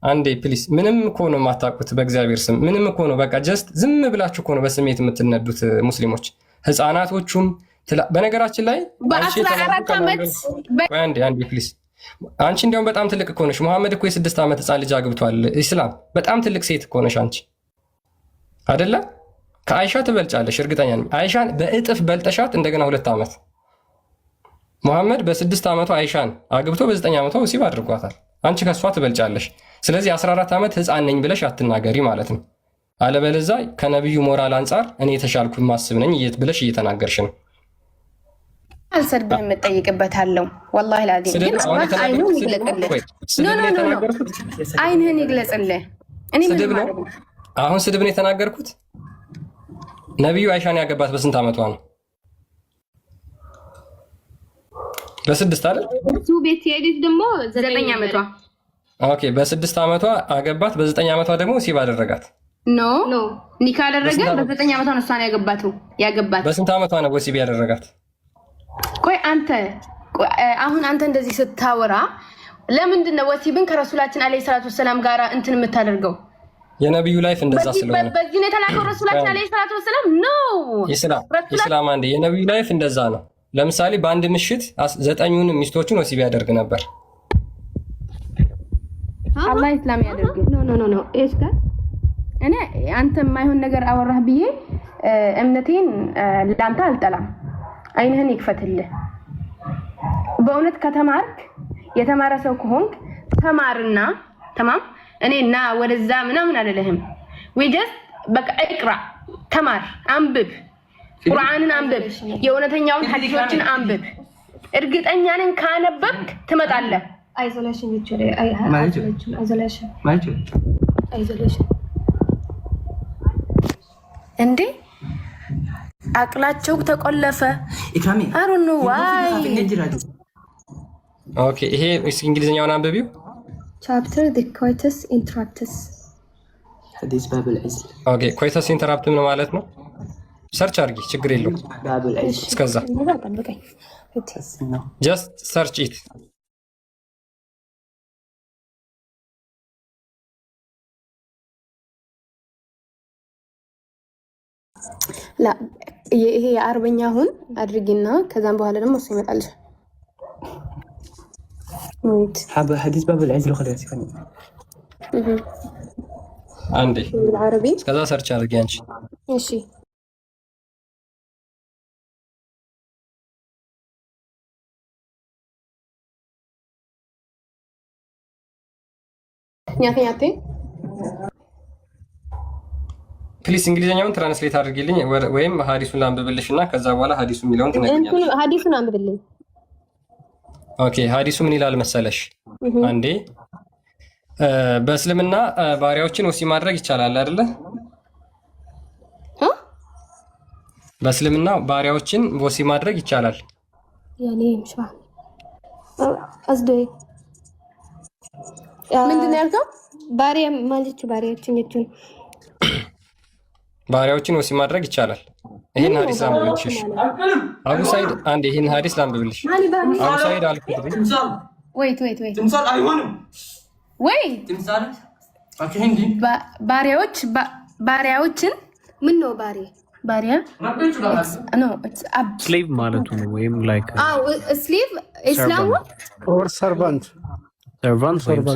አንዴ ፕሊስ። ምንም እኮ ነው የማታውቁት በእግዚአብሔር ስም ምንም እኮ ነው። በቃ ጀስት ዝም ብላችሁ እኮ ነው በስሜት የምትነዱት ሙስሊሞች ህፃናቶቹም። በነገራችን ላይ በ14 ዓመት አንዴ ፕሊስ። አንቺ እንዲያውም በጣም ትልቅ እኮ ነሽ። መሐመድ እኮ የ6 ዓመት ህፃን ልጅ አግብቷል። ኢስላም በጣም ትልቅ ሴት እኮ ነሽ አንቺ አይደለ? ከአይሻ ትበልጫለሽ እርግጠኛ ነኝ። አይሻን በእጥፍ በልጠሻት እንደገና 2 ዓመት። መሐመድ በ6 ዓመቱ አይሻን አግብቶ በ9 ዓመቷ ወሲብ አድርጓታል። አንቺ ከሷ ትበልጫለሽ። ስለዚህ 14 ዓመት ህፃን ነኝ ብለሽ አትናገሪ ማለት ነው። አለበለዚያ ከነብዩ ሞራል አንጻር እኔ የተሻልኩ ማስብ ነኝ ብለሽ እየተናገርሽ ነው። አልሰድብህም እጠይቅበታለሁ። ወላሂ ላዚም ግን አይኑን ይግለጽልህ። አይንህን ይግለጽልህ። እኔ ምን ማለት ነው? አሁን ስድብ ነው የተናገርኩት? ነብዩ አይሻን ያገባት በስንት ዓመቷ ነው? በ6 አይደል? እሱ ቤት የሄደች ደግሞ 9 ዓመቷ። ኦኬ በ6 ዓመቷ አገባት፣ በ9 ዓመቷ ደግሞ ወሲብ አደረጋት። ኖ ኒካ አደረገ። በ9 ዓመቷ ነው እሷን ያገባት። በስንት ዓመቷ ነው ወሲብ ያደረጋት? ቆይ አሁን አንተ እንደዚህ ስታወራ ለምንድን ነው ወሲብን ከረሱላችን አለይሂ ሰላቱ ወሰላም ጋር እንትን የምታደርገው? የነብዩ ላይፍ እንደዛ ስለሆነ በዚህ ነው የተላከው ረሱላችን አለይሂ ሰላቱ ወሰላም ነው። ኢስላም አንዴ የነብዩ ላይፍ እንደዛ ነው። ለምሳሌ በአንድ ምሽት 9ኙን ሚስቶቹን ወሲብ ያደርግ ነበር። አላህ ኢስላም ያደርግ። ኖ እሺ ጋር እኔ አንተ የማይሆን ነገር አወራህ ብዬ እምነቴን ላንተ አልጠላም። አይንህን ይክፈትልህ። በእውነት ከተማርክ የተማረ ሰው ከሆንክ ተማርና ተማም እኔና ወደዛ ምናምን አልልህም። ጀስት በቃ እቅራ፣ ተማር፣ አንብብ፣ ቁርአንን አንብብ፣ የእውነተኛውን ሐዲሶችን አንብብ። እርግጠኛ ነኝ ካነበብክ ትመጣለህ። አይዞሌሽን እንዴ አቅላቸው ተቆለፈ። አሩኑ ዋይ ኦኬ ይሄ እንግሊዝኛውን አንብቢው። ቻፕተር the coitus interruptus ሐዲስ ባብል ዒዝል። ኦኬ ኮይተስ ኢንተራፕት ምን ማለት ነው? ሰርች አድርጊ ችግር የለውም። ባብል ዒዝል እስከዛ ጀስት ሰርች ኢት። ላ ይሄ የአርበኛ አሁን አድርጊና ከዛም በኋላ ደግሞ እሱ ይመጣል። ሐዲስ ባብል ዒዝል خلينا ሲፈን አንዴ بالعربي እስከዛ ሰርች አድርጊ አንቺ። እሺ ኛቴ ፕሊስ እንግሊዝኛውን ትራንስሌት አድርጊልኝ ወይም ሀዲሱን ላንብብልሽና ከዛ በኋላ ሀዲሱ የሚለውን ትነግሪኛለሽ። ሀዲሱን አንብብልኝ። ኦኬ ሀዲሱ ምን ይላል መሰለሽ? አንዴ በእስልምና ባሪያዎችን ወሲብ ማድረግ ይቻላል አይደለ? በእስልምና ባሪያዎችን ወሲብ ማድረግ ይቻላል። ያኔ ምሽ አዝዶይ ምንድን ያልከው? ባሪያ ማለት ባሪያዎችን ወሲብ ማድረግ ይቻላል። ይሄን ሀዲስ ላንብብልሽ። አቡ ሳይድ አንዴ ይሄን ሀዲስ ላንብብልሽ። አቡ ሳይድ አልኩት። ወይት ትምሳል አይሆንም ወይ ባሪያዎችን ምን ነው ባሪያ ስሌቭ ማለቱ ነው ወይም ላይክ ስሌቭ ኢስላም ኦር ሰርቫንት ወይም ስሌቭ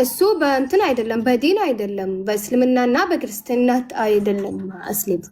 እሱ በእንትን አይደለም፣ በዲን አይደለም፣ በእስልምናና በክርስትና አይደለም። ስሌቭ